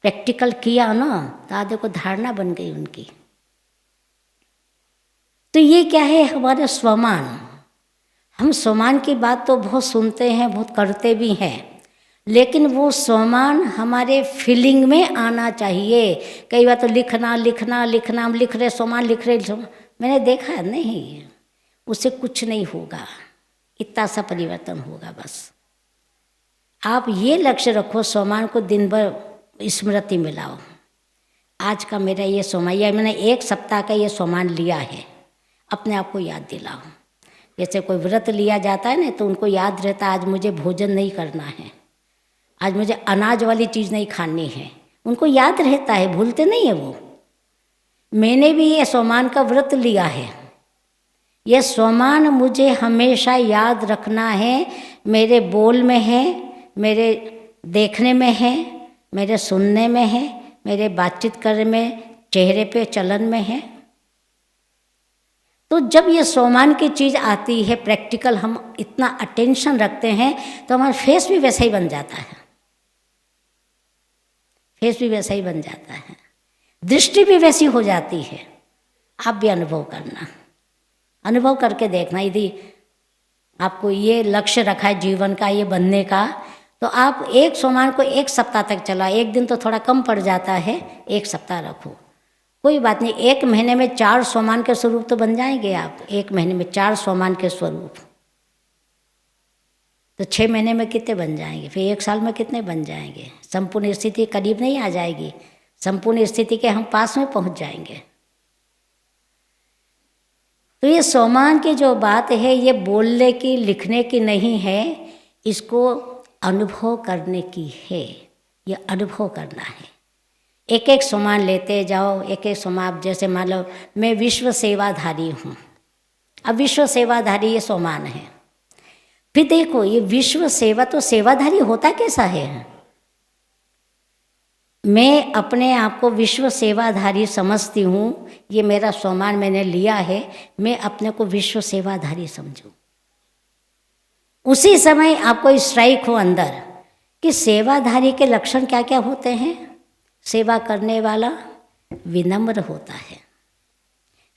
प्रैक्टिकल किया ना, तो आधे को धारणा बन गई उनकी। तो ये क्या है हमारा स्वमान। हम स्वमान की बात तो बहुत सुनते हैं, बहुत करते भी हैं, लेकिन वो स्वमान हमारे फीलिंग में आना चाहिए। कई बार तो लिखना लिखना लिखना, हम लिख रहे स्वमान लिख रहे, मैंने देखा नहीं, उससे कुछ नहीं होगा, इतना सा परिवर्तन होगा। बस आप ये लक्ष्य रखो, स्वमान को दिन भर स्मृति में लाओ। आज का मेरा ये सोमान, या मैंने 1 सप्ताह का ये सोमान लिया है, अपने आप को याद दिलाओ। जैसे कोई व्रत लिया जाता है ना, तो उनको याद रहता है आज मुझे भोजन नहीं करना है, आज मुझे अनाज वाली चीज़ नहीं खानी है, उनको याद रहता है, भूलते नहीं है वो। मैंने भी ये सोमान का व्रत लिया है, ये सोमान मुझे हमेशा याद रखना है। मेरे बोल में है, मेरे देखने में है, मेरे सुनने में है, मेरे बातचीत करने में, चेहरे पे चलन में है। तो जब ये सोमान की चीज़ आती है प्रैक्टिकल, हम इतना अटेंशन रखते हैं, तो हमारा फेस भी वैसा ही बन जाता है, फेस भी वैसा ही बन जाता है, दृष्टि भी वैसी हो जाती है। आप भी अनुभव करना, अनुभव करके देखना। यदि आपको ये लक्ष्य रखा है जीवन का, ये बनने का, तो आप एक सोमान को 1 सप्ताह तक चलाओ। 1 दिन तो थोड़ा कम पड़ जाता है, 1 सप्ताह रखो, कोई बात नहीं। 1 महीने में 4 सोमान के स्वरूप तो बन जाएंगे आप। 1 महीने में 4 सोमान के स्वरूप, तो 6 महीने में कितने बन जाएंगे, फिर 1 साल में कितने बन जाएंगे। संपूर्ण स्थिति करीब नहीं आ जाएगी, संपूर्ण स्थिति के हम पास में पहुंच जाएंगे। तो ये सोमान की जो बात है, ये बोलने की लिखने की नहीं है, इसको अनुभव करने की है। ये अनुभव करना है। एक एक सोमान लेते जाओ, एक एक सोमान। जैसे मान लो मैं विश्व सेवाधारी हूँ, अब विश्व सेवाधारी ये सोमान है। फिर देखो ये विश्व सेवा, तो सेवाधारी होता कैसा है। मैं अपने आप को विश्व सेवाधारी समझती हूँ, ये मेरा सोमान मैंने लिया है, मैं अपने को विश्व सेवाधारी समझूँ। उसी समय आपको स्ट्राइक हो अंदर कि सेवाधारी के लक्षण क्या क्या होते हैं। सेवा करने वाला विनम्र होता है,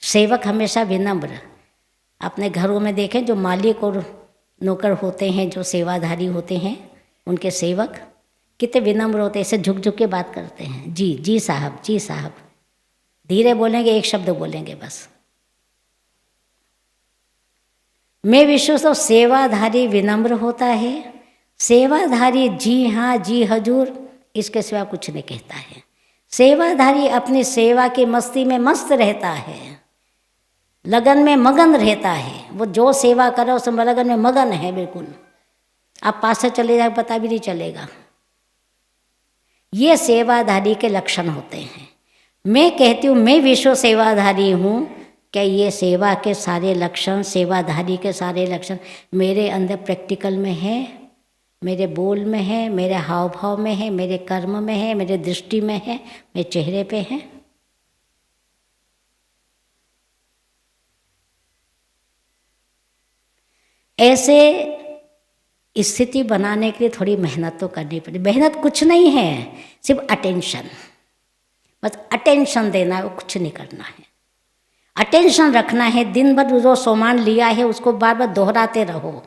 सेवक हमेशा विनम्र। अपने घरों में देखें जो मालिक और नौकर होते हैं, जो सेवाधारी होते हैं, उनके सेवक कितने विनम्र होते हैं, ऐसे झुक झुक के बात करते हैं। जी जी साहब, जी साहब, धीरे बोलेंगे, 1 शब्द बोलेंगे बस। मैं विश्व तो सेवाधारी विनम्र होता है, सेवाधारी जी हाँ जी हजूर, इसके सिवा कुछ नहीं कहता है। सेवाधारी अपनी सेवा की मस्ती में मस्त रहता है, लगन में मगन रहता है। वो जो सेवा करे उस लगन में मगन है बिल्कुल। आप पास से चले जाए पता भी नहीं चलेगा। ये सेवाधारी के लक्षण होते हैं। मैं कहती हूँ मैं विश्व सेवाधारी हूँ, क्या ये सेवा के सारे लक्षण, सेवाधारी के सारे लक्षण मेरे अंदर प्रैक्टिकल में है, मेरे बोल में है, मेरे हाव भाव में है, मेरे कर्म में है, मेरे दृष्टि में है, मेरे चेहरे पे है। ऐसे स्थिति बनाने के लिए थोड़ी मेहनत तो करनी पड़े। मेहनत कुछ नहीं है, सिर्फ अटेंशन, बस अटेंशन देना है, वो कुछ नहीं करना है। अटेंशन रखना है, दिन भर जो सोमान लिया है उसको बार बार दोहराते रहो,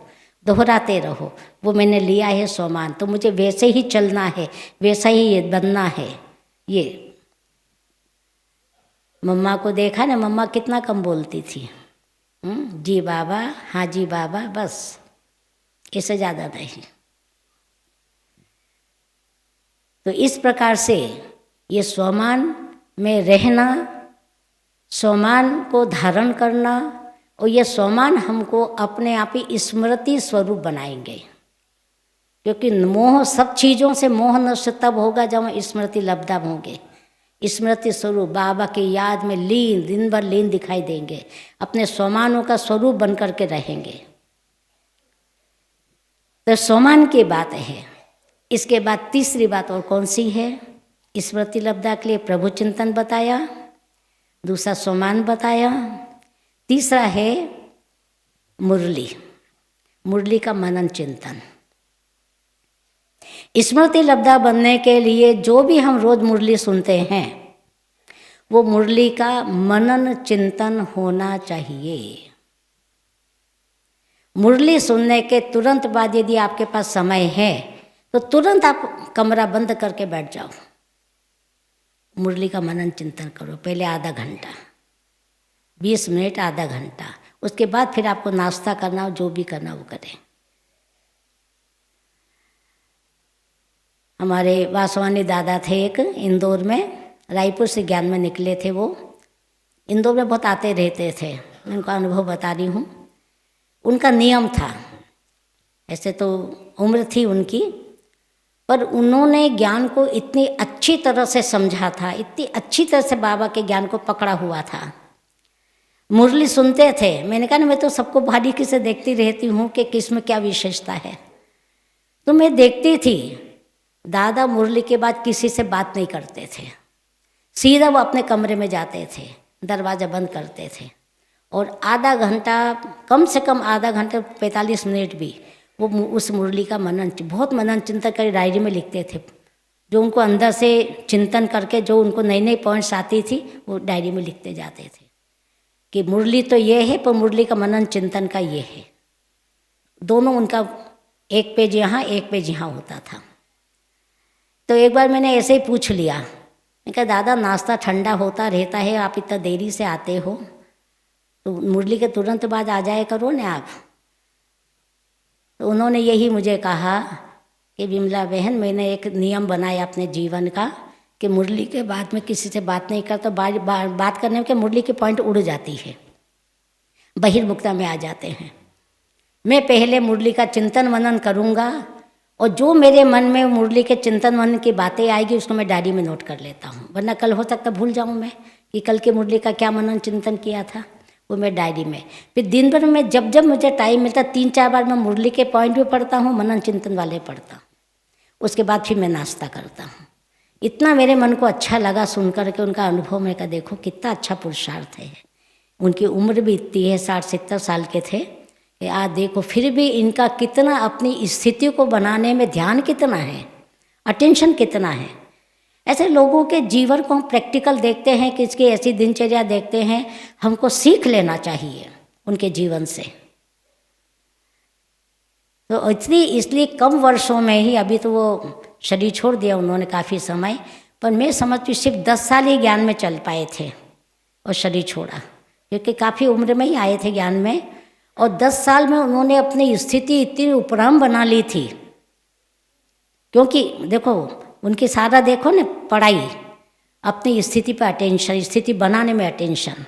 दोहराते रहो। वो मैंने लिया है सोमान, तो मुझे वैसे ही चलना है, वैसा ही ये बनना है। ये मम्मा को देखा ना, मम्मा कितना कम बोलती थी, जी बाबा, हाँ जी बाबा, बस, इससे ज़्यादा नहीं। तो इस प्रकार से ये सोमान में रहना, सोमान को धारण करना, और ये सोमान हमको अपने आप ही स्मृति स्वरूप बनाएंगे। क्योंकि मोह, सब चीज़ों से मोह नष्ट तब होगा जब हम स्मृति लब्धा होंगे। स्मृति स्वरूप बाबा की याद में लीन, दिन भर लीन दिखाई देंगे, अपने स्वमानों का स्वरूप बन करके रहेंगे। तो स्वमान की बात है। इसके बाद तीसरी बात और कौन सी है? स्मृति लब्धा के लिए प्रभु चिंतन बताया, दूसरा स्वमान बताया, तीसरा है मुरली, मुरली का मनन चिंतन। स्मृति लब्धा बनने के लिए जो भी हम रोज मुरली सुनते हैं वो मुरली का मनन चिंतन होना चाहिए। मुरली सुनने के तुरंत बाद यदि आपके पास समय है तो तुरंत आप कमरा बंद करके बैठ जाओ, मुरली का मनन चिंतन करो। पहले आधा घंटा, 20 मिनट, आधा घंटा, उसके बाद फिर आपको नाश्ता करना हो, जो भी करना वो करें। हमारे वासवानी दादा थे एक इंदौर में, रायपुर से ज्ञान में निकले थे वो, इंदौर में बहुत आते रहते थे। मैं उनका अनुभव बता रही हूँ। उनका नियम था, ऐसे तो उम्र थी उनकी, पर उन्होंने ज्ञान को इतनी अच्छी तरह से समझा था, इतनी अच्छी तरह से बाबा के ज्ञान को पकड़ा हुआ था। मुरली सुनते थे, मैंने कहा ना मैं तो सबको बारीकी से देखती रहती हूँ कि किस में क्या विशेषता है, तो मैं देखती थी। दादा मुरली के बाद किसी से बात नहीं करते थे, सीधा वो अपने कमरे में जाते थे, दरवाज़ा बंद करते थे और आधा घंटा, कम से कम आधा घंटा 45 मिनट भी वो उस मुरली का मनन, बहुत मनन चिंतन कर डायरी में लिखते थे। जो उनको अंदर से चिंतन करके जो उनको नई नई पॉइंट्स आती थी वो डायरी में लिखते जाते थे कि मुरली तो ये है पर मुरली का मनन चिंतन का ये है। दोनों उनका एक पेज यहाँ एक पेज यहाँ होता था। तो एक बार मैंने ऐसे ही पूछ लिया, मैं कहा दादा नाश्ता ठंडा होता रहता है, आप इतना देरी से आते हो तो मुरली के तुरंत बाद आ जाए करो ना आप। तो उन्होंने यही मुझे कहा कि विमला बहन, मैंने एक नियम बनाया अपने जीवन का कि मुरली के बाद में किसी से बात नहीं करता। बात करने के मुरली की पॉइंट उड़ जाती है, बहिर्मुखता में आ जाते हैं। मैं पहले मुरली का चिंतन मनन करूँगा और जो मेरे मन में मुरली के चिंतन मनन की बातें आएगी उसको मैं डायरी में नोट कर लेता हूँ, वरना कल हो सकता भूल जाऊँ मैं कि कल के मुरली का क्या मनन चिंतन किया था, वो मैं डायरी में। फिर दिन भर में जब जब मुझे टाइम मिलता 3-4 बार मैं मुरली के पॉइंट भी पढ़ता हूँ, मनन चिंतन वाले पढ़ता हूँ। उसके बाद फिर मैं नाश्ता करता हूँ। इतना मेरे मन को अच्छा लगा सुन कर के उनका अनुभव। मैं कहा देखो कितना अच्छा पुरुषार्थ है। उनकी उम्र भी इतनी है, 60-70 साल के थे कि आज देखो फिर भी इनका कितना अपनी स्थिति को बनाने में ध्यान कितना है, अटेंशन कितना है। ऐसे लोगों के जीवन को हम प्रैक्टिकल देखते हैं, किसकी ऐसी दिनचर्या देखते हैं, हमको सीख लेना चाहिए उनके जीवन से। तो इसलिए कम वर्षों में ही, अभी तो वो शरीर छोड़ दिया उन्होंने काफ़ी समय, पर मैं समझती सिर्फ 10 साल ही ज्ञान में चल पाए थे और शरीर छोड़ा, क्योंकि काफ़ी उम्र में ही आए थे ज्ञान में। और 10 साल में उन्होंने अपनी स्थिति इतनी उपराम बना ली थी, क्योंकि देखो उनकी सारा देखो ना पढ़ाई, अपनी स्थिति पर अटेंशन, स्थिति बनाने में अटेंशन।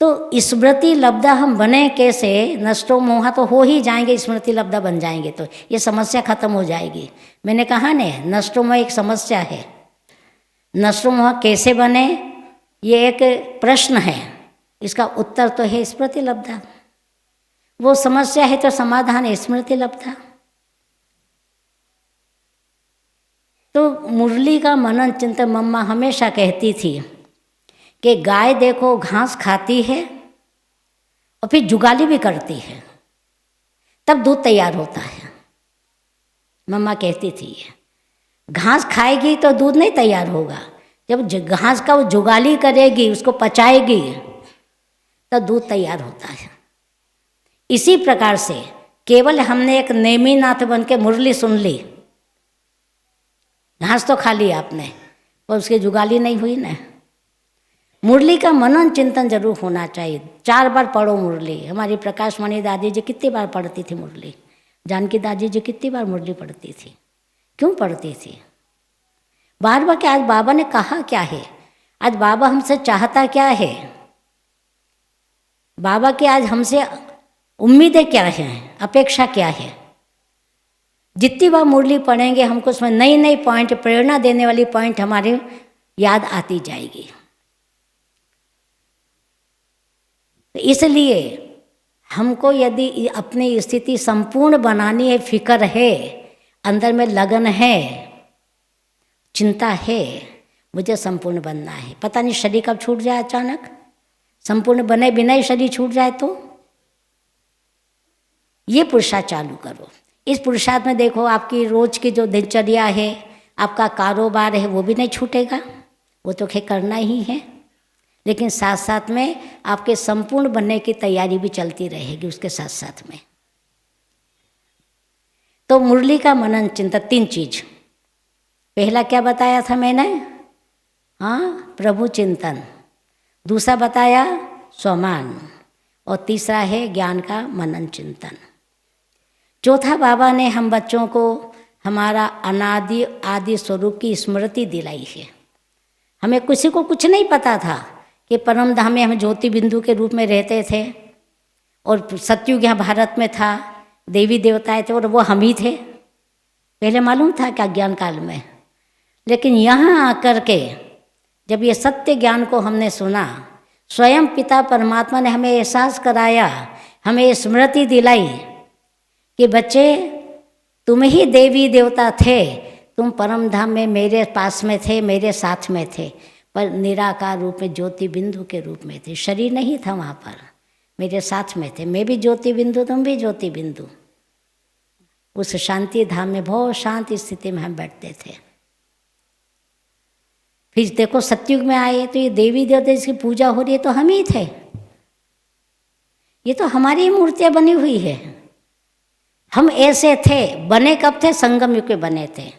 तो स्मृति लब्धा हम बने कैसे? नष्टो मोहा तो हो ही जाएंगे, स्मृति लब्धा बन जाएंगे तो ये समस्या खत्म हो जाएगी। मैंने कहा ने नष्टो मोह एक समस्या है, नष्टो मोह कैसे बने ये एक प्रश्न है, इसका उत्तर तो है स्मृति लब्धा। वो समस्या है तो समाधान है स्मृति लब्धा। तो मुरली का मनन चिंतन मम्मा हमेशा कहती थी कि गाय देखो घास खाती है और फिर जुगाली भी करती है, तब दूध तैयार होता है। मम्मा कहती थी ये घास खाएगी तो दूध नहीं तैयार होगा, जब घास का वो जुगाली करेगी, उसको पचाएगी, तो दूध तैयार होता है। इसी प्रकार से केवल हमने एक नेमीनाथ बन के मुरली सुन ली, घास तो खा ली आपने, पर उसकी जुगाली नहीं हुई ना। मुरली का मनन चिंतन जरूर होना चाहिए। 4 बार पढ़ो मुरली। हमारी प्रकाशमणि दादी जी कितनी बार पढ़ती थी मुरली, जानकी दादी जी कितनी बार मुरली पढ़ती थी। क्यों पढ़ती थी? बार बार। क्या आज बाबा ने कहा क्या है, आज बाबा हमसे चाहता क्या है, बाबा की आज हमसे उम्मीदें क्या हैं, अपेक्षा क्या है। जितनी बार मुरली पढ़ेंगे हमको उसमें नई नई पॉइंट, प्रेरणा देने वाली पॉइंट हमारे याद आती जाएगी। तो इसलिए हमको यदि अपनी स्थिति संपूर्ण बनानी है, फिक्र है, अंदर में लगन है, चिंता है, मुझे संपूर्ण बनना है। पता नहीं शरीर कब छूट जाए, अचानक संपूर्ण बने बिना ही शरीर छूट जाए तो ये पुरुषार्थ चालू करो। इस पुरुषार्थ में देखो आपकी रोज की जो दिनचर्या है, आपका कारोबार है, वो भी नहीं छूटेगा, वो तो खैर करना ही है, लेकिन साथ साथ में आपके संपूर्ण बनने की तैयारी भी चलती रहेगी उसके साथ साथ में। तो मुरली का मनन चिंतन, 3 चीज। पहला क्या बताया था मैंने? हाँ, प्रभु चिंतन। दूसरा बताया स्वमान, और तीसरा है ज्ञान का मनन चिंतन। चौथा बाबा ने हम बच्चों को हमारा अनादि आदि स्वरूप की स्मृति दिलाई है। हमें किसी को कुछ नहीं पता था कि परम धाम में हम ज्योति बिंदु के रूप में रहते थे, और सतयुग यहाँ भारत में था, देवी देवताएं थे और वो हम ही थे। पहले मालूम था क्या ज्ञान काल में? लेकिन यहाँ आकर के जब ये सत्य ज्ञान को हमने सुना, स्वयं पिता परमात्मा ने हमें एहसास कराया, हमें स्मृति दिलाई कि बच्चे तुम ही देवी देवता थे, तुम परम धाम में मेरे पास में थे, मेरे साथ में थे, पर निराकार रूप में ज्योति बिंदु के रूप में थे। शरीर नहीं था वहाँ पर, मेरे साथ में थे। मैं भी ज्योति बिंदु, तुम भी ज्योति बिंदु। उस शांति धाम में बहुत शांति स्थिति में हम बैठते थे। फिर देखो सतयुग में आए तो ये देवी देवता जिसकी पूजा हो रही है तो हम ही थे। ये तो हमारी मूर्तियाँ बनी हुई है। हम ऐसे थे, बने कब थे? संगम युग के बने थे।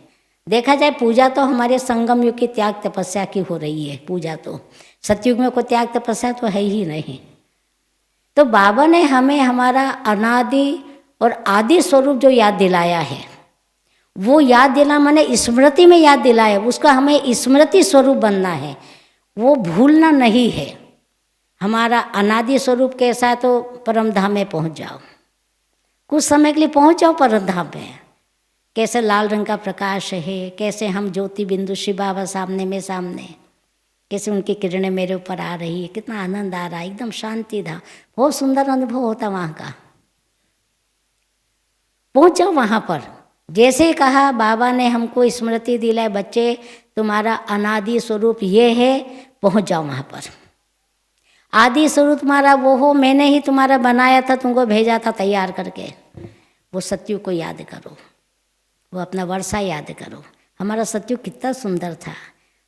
देखा जाए पूजा तो हमारे संगम युग की त्याग तपस्या की हो रही है। पूजा तो सतयुग में कोई त्याग तपस्या तो है ही नहीं। तो बाबा ने हमें हमारा अनादि और आदि स्वरूप जो याद दिलाया है, वो याद दिला माने स्मृति में याद दिलाया, उसका हमें स्मृति स्वरूप बनना है, वो भूलना नहीं है। हमारा अनादि स्वरूप कैसा है तो परम धाम में पहुंच जाओ, कुछ समय के लिए पहुंच जाओ परम धाम में। कैसे लाल रंग का प्रकाश है, कैसे हम ज्योति बिंदु शिव बाबा सामने में सामने, कैसे उनकी किरणें मेरे ऊपर आ रही है, कितना आनंद आ रहा है, एकदम शांति था, बहुत सुंदर अनुभव होता वहाँ का। पहुँच जाओ वहाँ पर। जैसे ही कहा बाबा ने हमको स्मृति दिलाई, बच्चे तुम्हारा अनादि स्वरूप ये है, पहुँच जाओ वहाँ पर। आदि स्वरूप तुम्हारा वो हो, मैंने ही तुम्हारा बनाया था, तुमको भेजा था तैयार करके। वो सतयुग को याद करो, वो अपना वर्षा याद करो। हमारा सतयुग कितना सुंदर था,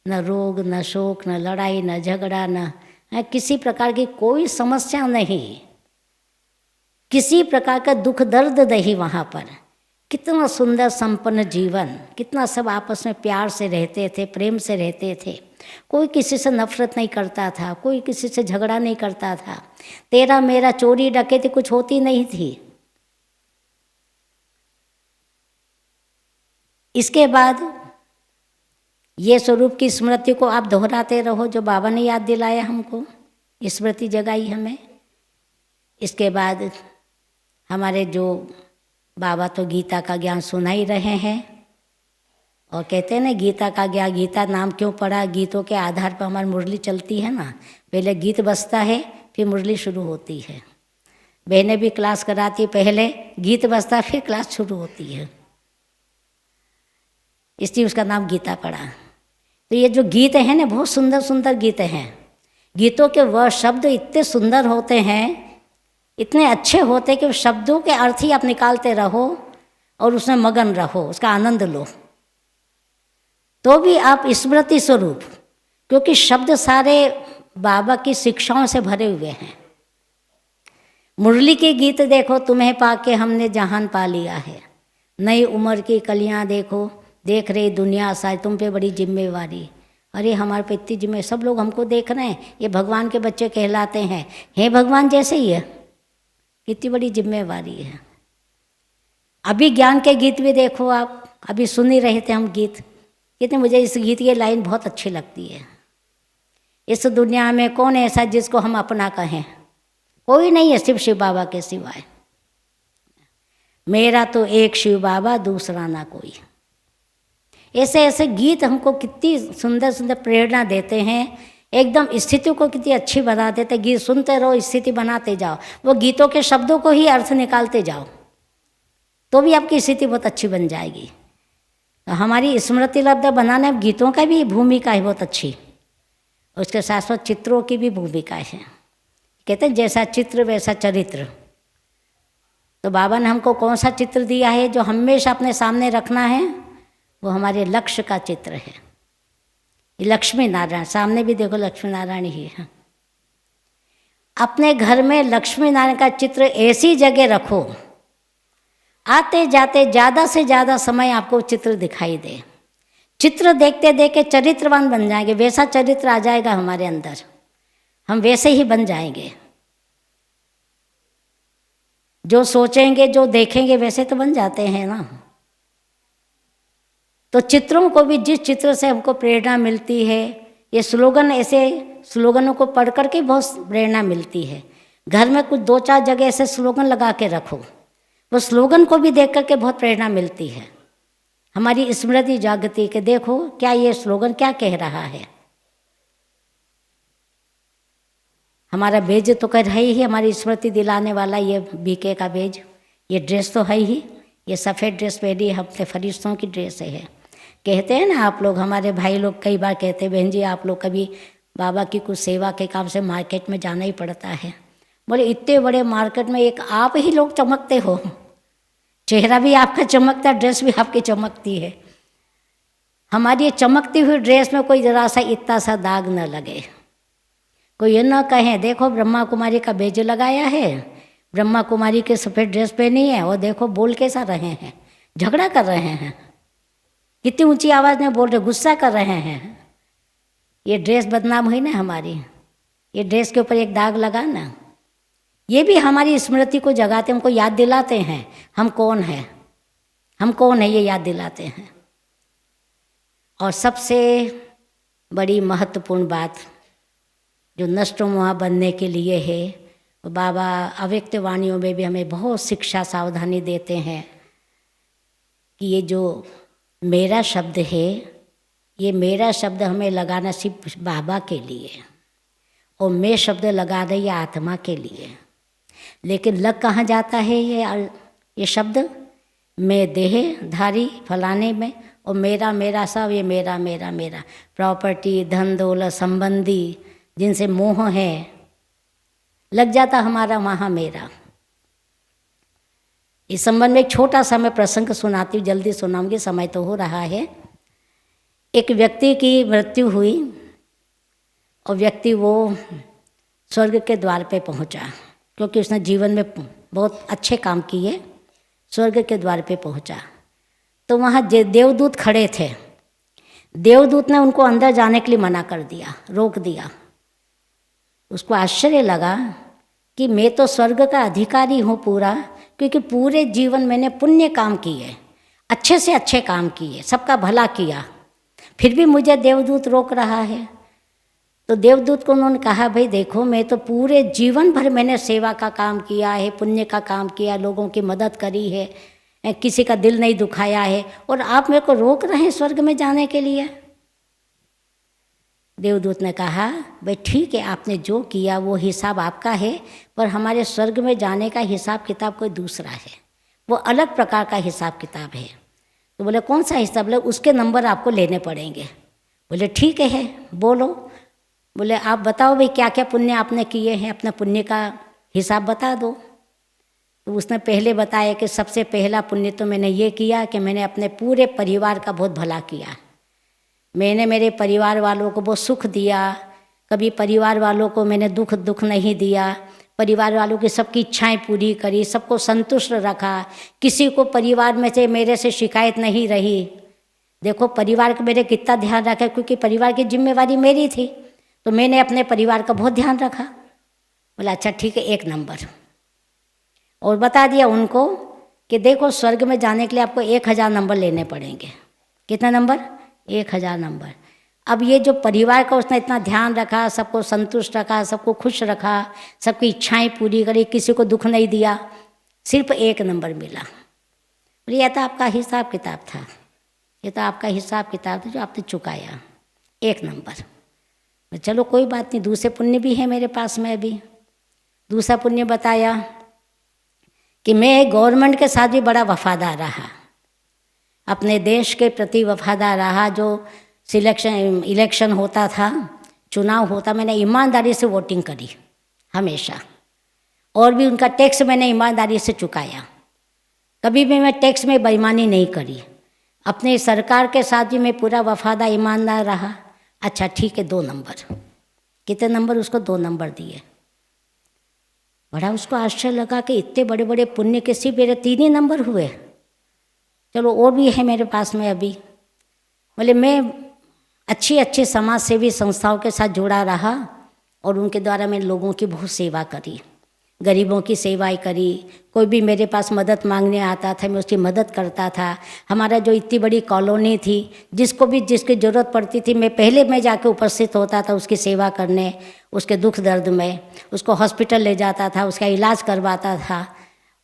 न रोग, न शोक, न लड़ाई, न झगड़ा, न किसी प्रकार की कोई समस्या नहीं, किसी प्रकार का दुख दर्द नहीं वहाँ पर। कितना सुंदर संपन्न जीवन, कितना सब आपस में प्यार से रहते थे, प्रेम से रहते थे। कोई किसी से नफरत नहीं करता था, कोई किसी से झगड़ा नहीं करता था। तेरा मेरा चोरी डकैती कुछ होती नहीं थी। इसके बाद ये स्वरूप की स्मृति को आप दोहराते रहो, जो बाबा ने याद दिलाया हमको, स्मृति जगाई हमें। इसके बाद हमारे जो बाबा तो गीता का ज्ञान सुना ही रहे हैं, और कहते हैं ना गीता का ज्ञान, गीता नाम क्यों पड़ा? गीतों के आधार पर हमारी मुरली चलती है ना। पहले गीत बजता है, फिर मुरली शुरू होती है। बहनें भी क्लास कराती है, पहले गीत बजता फिर क्लास शुरू होती है, इसलिए उसका नाम गीता पड़ा। तो ये जो गीत हैं ना, बहुत सुंदर सुंदर गीत हैं। गीतों के वह शब्द इतने सुंदर होते हैं, इतने अच्छे होते हैं कि शब्दों के अर्थ ही आप निकालते रहो और उसमें मगन रहो, उसका आनंद लो, तो भी आप स्मृति स्वरूप, क्योंकि शब्द सारे बाबा की शिक्षाओं से भरे हुए हैं। मुरली के गीत देखो, तुम्हें पाके हमने जहान पा लिया है, नई उम्र की कलियां देखो, देख रही दुनिया सारी, तुम पे बड़ी जिम्मेवारी। अरे हमारे पे इतनी जिम्मेवारी, सब लोग हमको देख रहे हैं, ये भगवान के बच्चे कहलाते हैं, हे भगवान जैसे ही है, कितनी बड़ी जिम्मेवारी है। अभी ज्ञान के गीत भी देखो आप, अभी सुन ही रहे थे हम गीत, कितने मुझे इस गीत की लाइन बहुत अच्छी लगती है। इस दुनिया में कौन ऐसा जिसको हम अपना कहें? कोई नहीं है सिर्फ शिव बाबा के सिवाय। मेरा तो एक शिव बाबा, दूसरा ना कोई। ऐसे ऐसे गीत हमको कितनी सुंदर सुंदर प्रेरणा देते हैं, एकदम स्थिति को कितनी अच्छी बना देते। गीत सुनते रहो, स्थिति बनाते जाओ, वो गीतों के शब्दों को ही अर्थ निकालते जाओ, तो भी आपकी स्थिति बहुत अच्छी बन जाएगी। तो हमारी स्मृति लब्ध बनाने में गीतों का भी भूमिका है बहुत अच्छी, उसके साथ साथ चित्रों की भी भूमिका है। कहते हैं जैसा चित्र वैसा चरित्र। तो बाबा ने हमको कौन सा चित्र दिया है जो हमेशा अपने सामने रखना है? वो हमारे लक्ष्य का चित्र है। ये लक्ष्मी नारायण, सामने भी देखो लक्ष्मी नारायण ही है। अपने घर में लक्ष्मी नारायण का चित्र ऐसी जगह रखो, आते जाते ज़्यादा से ज़्यादा समय आपको चित्र दिखाई दे। चित्र देखते देखते चरित्रवान बन जाएंगे, वैसा चरित्र आ जाएगा हमारे अंदर, हम वैसे ही बन जाएंगे। जो सोचेंगे जो देखेंगे वैसे तो बन जाते हैं ना। तो चित्रों को भी, जिस चित्र से हमको प्रेरणा मिलती है, ये स्लोगन, ऐसे स्लोगनों को पढ़ कर के बहुत प्रेरणा मिलती है। घर में कुछ 2-4 जगह ऐसे स्लोगन लगा के रखो, वो स्लोगन को भी देख कर के बहुत प्रेरणा मिलती है। हमारी स्मृति जागती कि देखो क्या ये स्लोगन क्या कह रहा है। हमारा बेज तो कर है ही, हमारी स्मृति दिलाने वाला ये बीके का बेज, ये ड्रेस तो है ही, ये सफ़ेद ड्रेस पहनी अपने फरिश्तों की ड्रेस है। कहते हैं ना आप लोग, हमारे भाई लोग कई बार कहते हैं बहन जी आप लोग कभी बाबा की कुछ सेवा के काम से मार्केट में जाना ही पड़ता है। बोले इतने बड़े मार्केट में एक आप ही लोग चमकते हो, चेहरा भी आपका चमकता, ड्रेस भी आपकी चमकती है। हमारी ये चमकती हुई ड्रेस में कोई जरा सा इतना सा दाग न लगे, कोई ये ना कहें देखो ब्रह्मा कुमारी का बेज लगाया है, ब्रह्मा कुमारी के सफ़ेद ड्रेस पहनी है और देखो बोल कैसा रहे हैं, झगड़ा कर रहे हैं, कितनी ऊंची आवाज़ में बोल रहे, गुस्सा कर रहे हैं। ये ड्रेस बदनाम हुई ना हमारी, ये ड्रेस के ऊपर एक दाग लगा ना, ये भी हमारी स्मृति को जगाते, हमको याद दिलाते हैं हम कौन हैं, हम कौन है, ये याद दिलाते हैं। और सबसे बड़ी महत्वपूर्ण बात जो नष्ट मोह बनने के लिए है, वो बाबा अव्यक्त वाणियों में भी हमें बहुत शिक्षा सावधानी देते हैं कि ये जो मेरा शब्द है, ये मेरा शब्द हमें लगाना सिर्फ बाबा के लिए, और मैं शब्द लगा रही है आत्मा के लिए। लेकिन लग कहाँ जाता है ये शब्द? मैं देहधारी फलाने में, और मेरा मेरा सब, ये मेरा मेरा मेरा, प्रॉपर्टी धन दौलत संबंधी जिनसे मोह है, लग जाता हमारा वहाँ मेरा। इस संबंध में एक छोटा सा मैं प्रसंग सुनाती हूँ, जल्दी सुनाऊंगी, समय तो हो रहा है। एक व्यक्ति की मृत्यु हुई और व्यक्ति वो स्वर्ग के द्वार पे पहुँचा, क्योंकि उसने जीवन में बहुत अच्छे काम किए। स्वर्ग के द्वार पे पहुँचा तो वहाँ देवदूत खड़े थे। देवदूत ने उनको अंदर जाने के लिए मना कर दिया, रोक दिया। उसको आश्चर्य लगा कि मैं तो स्वर्ग का अधिकारी हूँ पूरा, क्योंकि पूरे जीवन मैंने पुण्य काम किए, अच्छे से अच्छे काम किए, सबका भला किया, फिर भी मुझे देवदूत रोक रहा है। तो देवदूत को उन्होंने कहा भाई देखो, मैं तो पूरे जीवन भर मैंने सेवा का काम किया है, पुण्य का काम किया, लोगों की मदद करी है, किसी का दिल नहीं दुखाया है, और आप मेरे को रोक रहे हैं स्वर्ग में जाने के लिए। देवदूत ने कहा भाई ठीक है, आपने जो किया वो हिसाब आपका है, पर हमारे स्वर्ग में जाने का हिसाब किताब कोई दूसरा है, वो अलग प्रकार का हिसाब किताब है। तो बोले कौन सा हिसाब? बोले उसके नंबर आपको लेने पड़ेंगे। बोले ठीक है बोलो। बोले आप बताओ भाई क्या क्या पुण्य आपने किए हैं, अपना पुण्य का हिसाब बता दो। तो उसने पहले बताया कि सबसे पहला पुण्य तो मैंने ये किया कि मैंने अपने पूरे परिवार का बहुत भला किया, मैंने मेरे परिवार वालों को बहुत सुख दिया, कभी परिवार वालों को मैंने दुख नहीं दिया, परिवार वालों की सबकी इच्छाएं पूरी करी, सबको संतुष्ट रखा, किसी को परिवार में से मेरे से शिकायत नहीं रही। देखो परिवार का मेरे कितना ध्यान रखा, क्योंकि परिवार की जिम्मेवारी मेरी थी, तो मैंने अपने परिवार का बहुत ध्यान रखा। बोला अच्छा ठीक है, 1 नंबर। और बता दिया उनको कि देखो स्वर्ग में जाने के लिए आपको 1000 नंबर लेने पड़ेंगे। कितना नंबर? 1000 नंबर। अब ये जो परिवार का उसने इतना ध्यान रखा, सबको संतुष्ट रखा, सबको खुश रखा, सबकी इच्छाएं पूरी करी, किसी को दुख नहीं दिया, सिर्फ 1 नंबर मिला। ये तो आपका हिसाब किताब था, ये तो आपका हिसाब किताब था जो आपने चुकाया 1 नंबर। चलो कोई बात नहीं, दूसरे पुण्य भी है मेरे पास में अभी। दूसरा पुण्य बताया कि मैं गवर्नमेंट के साथ भी बड़ा वफादार रहा, अपने देश के प्रति वफादार रहा। जो इलेक्शन होता था, चुनाव होता, मैंने ईमानदारी से वोटिंग करी हमेशा, और भी उनका टैक्स मैंने ईमानदारी से चुकाया। कभी भी मैं टैक्स में बेईमानी नहीं करी। अपने सरकार के साथ भी मैं पूरा वफादार ईमानदार रहा। अच्छा ठीक है, 2 नंबर। कितने नंबर? उसको 2 नंबर दिए। बड़ा उसको आश्चर्य लगा कि इतने बड़े बड़े पुण्य के सिर्फ मेरे 3 ही नंबर हुए। चलो और भी है मेरे पास में अभी। बोले मैं अच्छी समाज सेवी संस्थाओं के साथ जुड़ा रहा और उनके द्वारा मैंने लोगों की बहुत सेवा करी, गरीबों की सेवाएं करी। कोई भी मेरे पास मदद मांगने आता था, मैं उसकी मदद करता था। हमारा जो इतनी बड़ी कॉलोनी थी, जिसको भी जिसकी ज़रूरत पड़ती थी, मैं जाके उपस्थित होता था उसकी सेवा करने, उसके दुख दर्द में। उसको हॉस्पिटल ले जाता था, उसका इलाज करवाता था,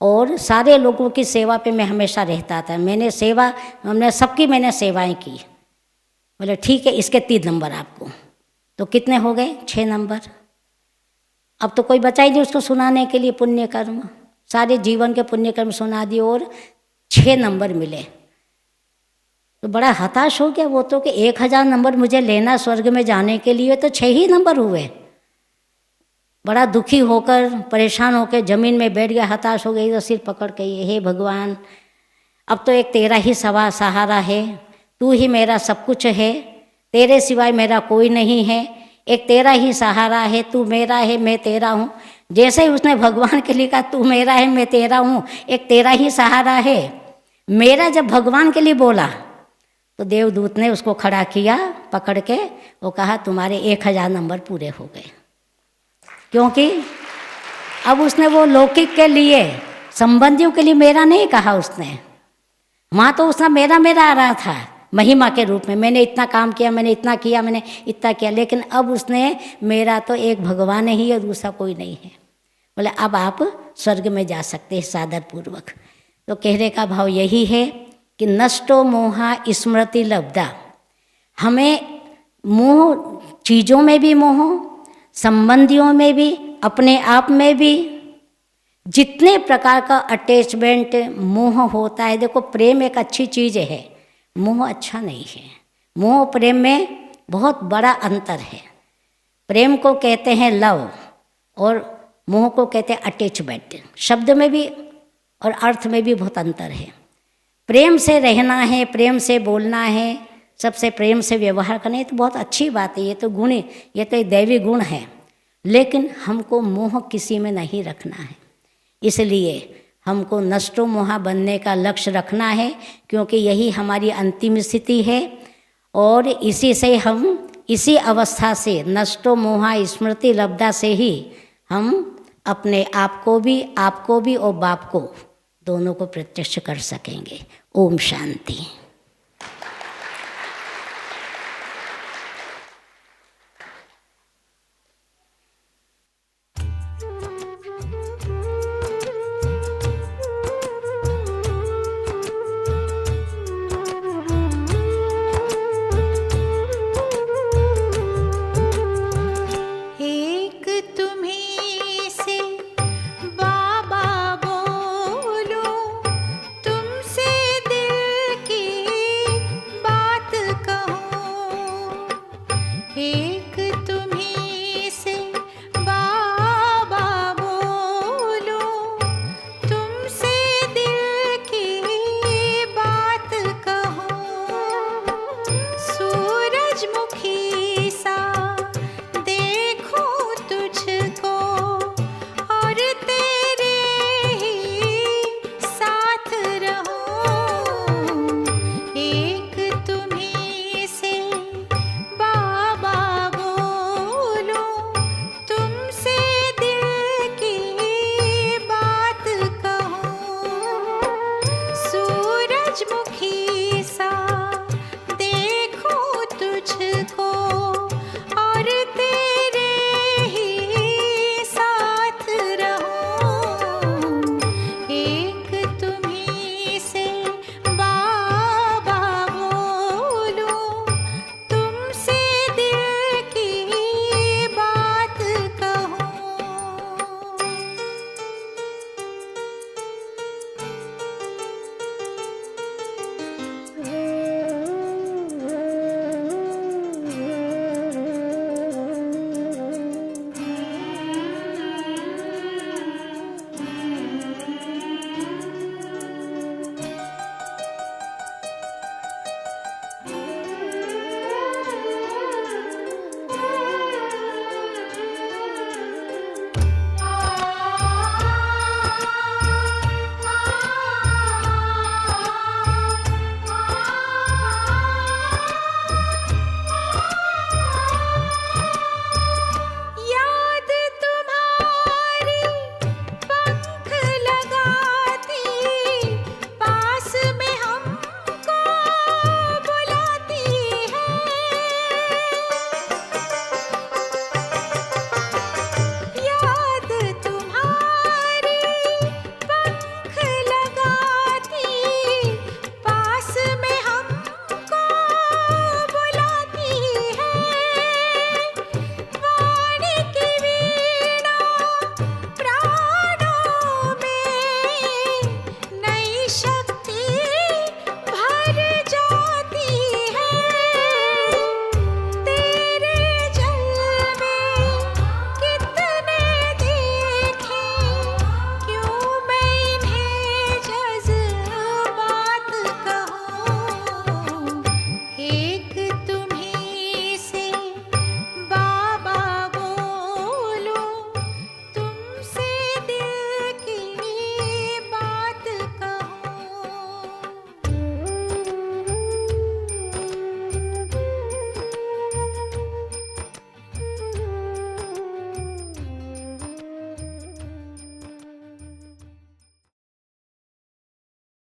और सारे लोगों की सेवा पे मैं हमेशा रहता था। हमने सबकी सेवाएं की। बोले ठीक है, इसके 3 नंबर आपको। तो कितने हो गए? 6 नंबर। अब तो कोई बचा ही नहीं उसको सुनाने के लिए पुण्य कर्म। सारे जीवन के पुण्य कर्म सुना दिए और 6 नंबर मिले। तो बड़ा हताश हो गया वो तो, कि 1000 नंबर मुझे लेना स्वर्ग में जाने के लिए, तो 6 ही नंबर हुए। बड़ा दुखी होकर, परेशान होकर ज़मीन में बैठ गया, हताश हो गई। तो सिर पकड़ के, हे भगवान, अब तो एक तेरा ही सहारा है, तू ही मेरा सब कुछ है, तेरे सिवाय मेरा कोई नहीं है, एक तेरा ही सहारा है, तू मेरा है मैं तेरा हूँ। जैसे ही उसने भगवान के लिए कहा तू मेरा है मैं तेरा हूँ, एक तेरा ही सहारा है मेरा, जब भगवान के लिए बोला तो देवदूत ने उसको खड़ा किया पकड़ के। वो कहा तुम्हारे 1000 नंबर पूरे हो गए। क्योंकि अब उसने वो लौकिक के लिए, संबंधियों के लिए मेरा नहीं कहा उसने। वहाँ तो उसका मेरा आ रहा था महिमा के रूप में, मैंने इतना काम किया, मैंने इतना किया, मैंने इतना किया। लेकिन अब उसने मेरा तो एक भगवान ही है, दूसरा कोई नहीं है। बोले अब आप स्वर्ग में जा सकते हैं सादर पूर्वक। तो कहने का भाव यही है कि नष्टो मोहा स्मृति लब्धा। हमें मोह, चीज़ों में भी मोह, संबंधियों में भी, अपने आप में भी, जितने प्रकार का अटैचमेंट मोह होता है। देखो प्रेम एक अच्छी चीज़ है, मोह अच्छा नहीं है। मोह प्रेम में बहुत बड़ा अंतर है। प्रेम को कहते हैं लव और मोह को कहते हैं अटैचमेंट। शब्द में भी और अर्थ में भी बहुत अंतर है। प्रेम से रहना है, प्रेम से बोलना है, सबसे प्रेम से व्यवहार करना है, तो बहुत अच्छी बात है। ये तो गुण, ये तो एक दैवी गुण है। लेकिन हमको मोह किसी में नहीं रखना है। इसलिए हमको नष्टो मोहा बनने का लक्ष्य रखना है, क्योंकि यही हमारी अंतिम स्थिति है। और इसी से हम, इसी अवस्था से, नष्टो मोहा स्मृति लब्धा से ही हम अपने आपको भी और बाप को, दोनों को प्रत्यक्ष कर सकेंगे। ओम शांति। हे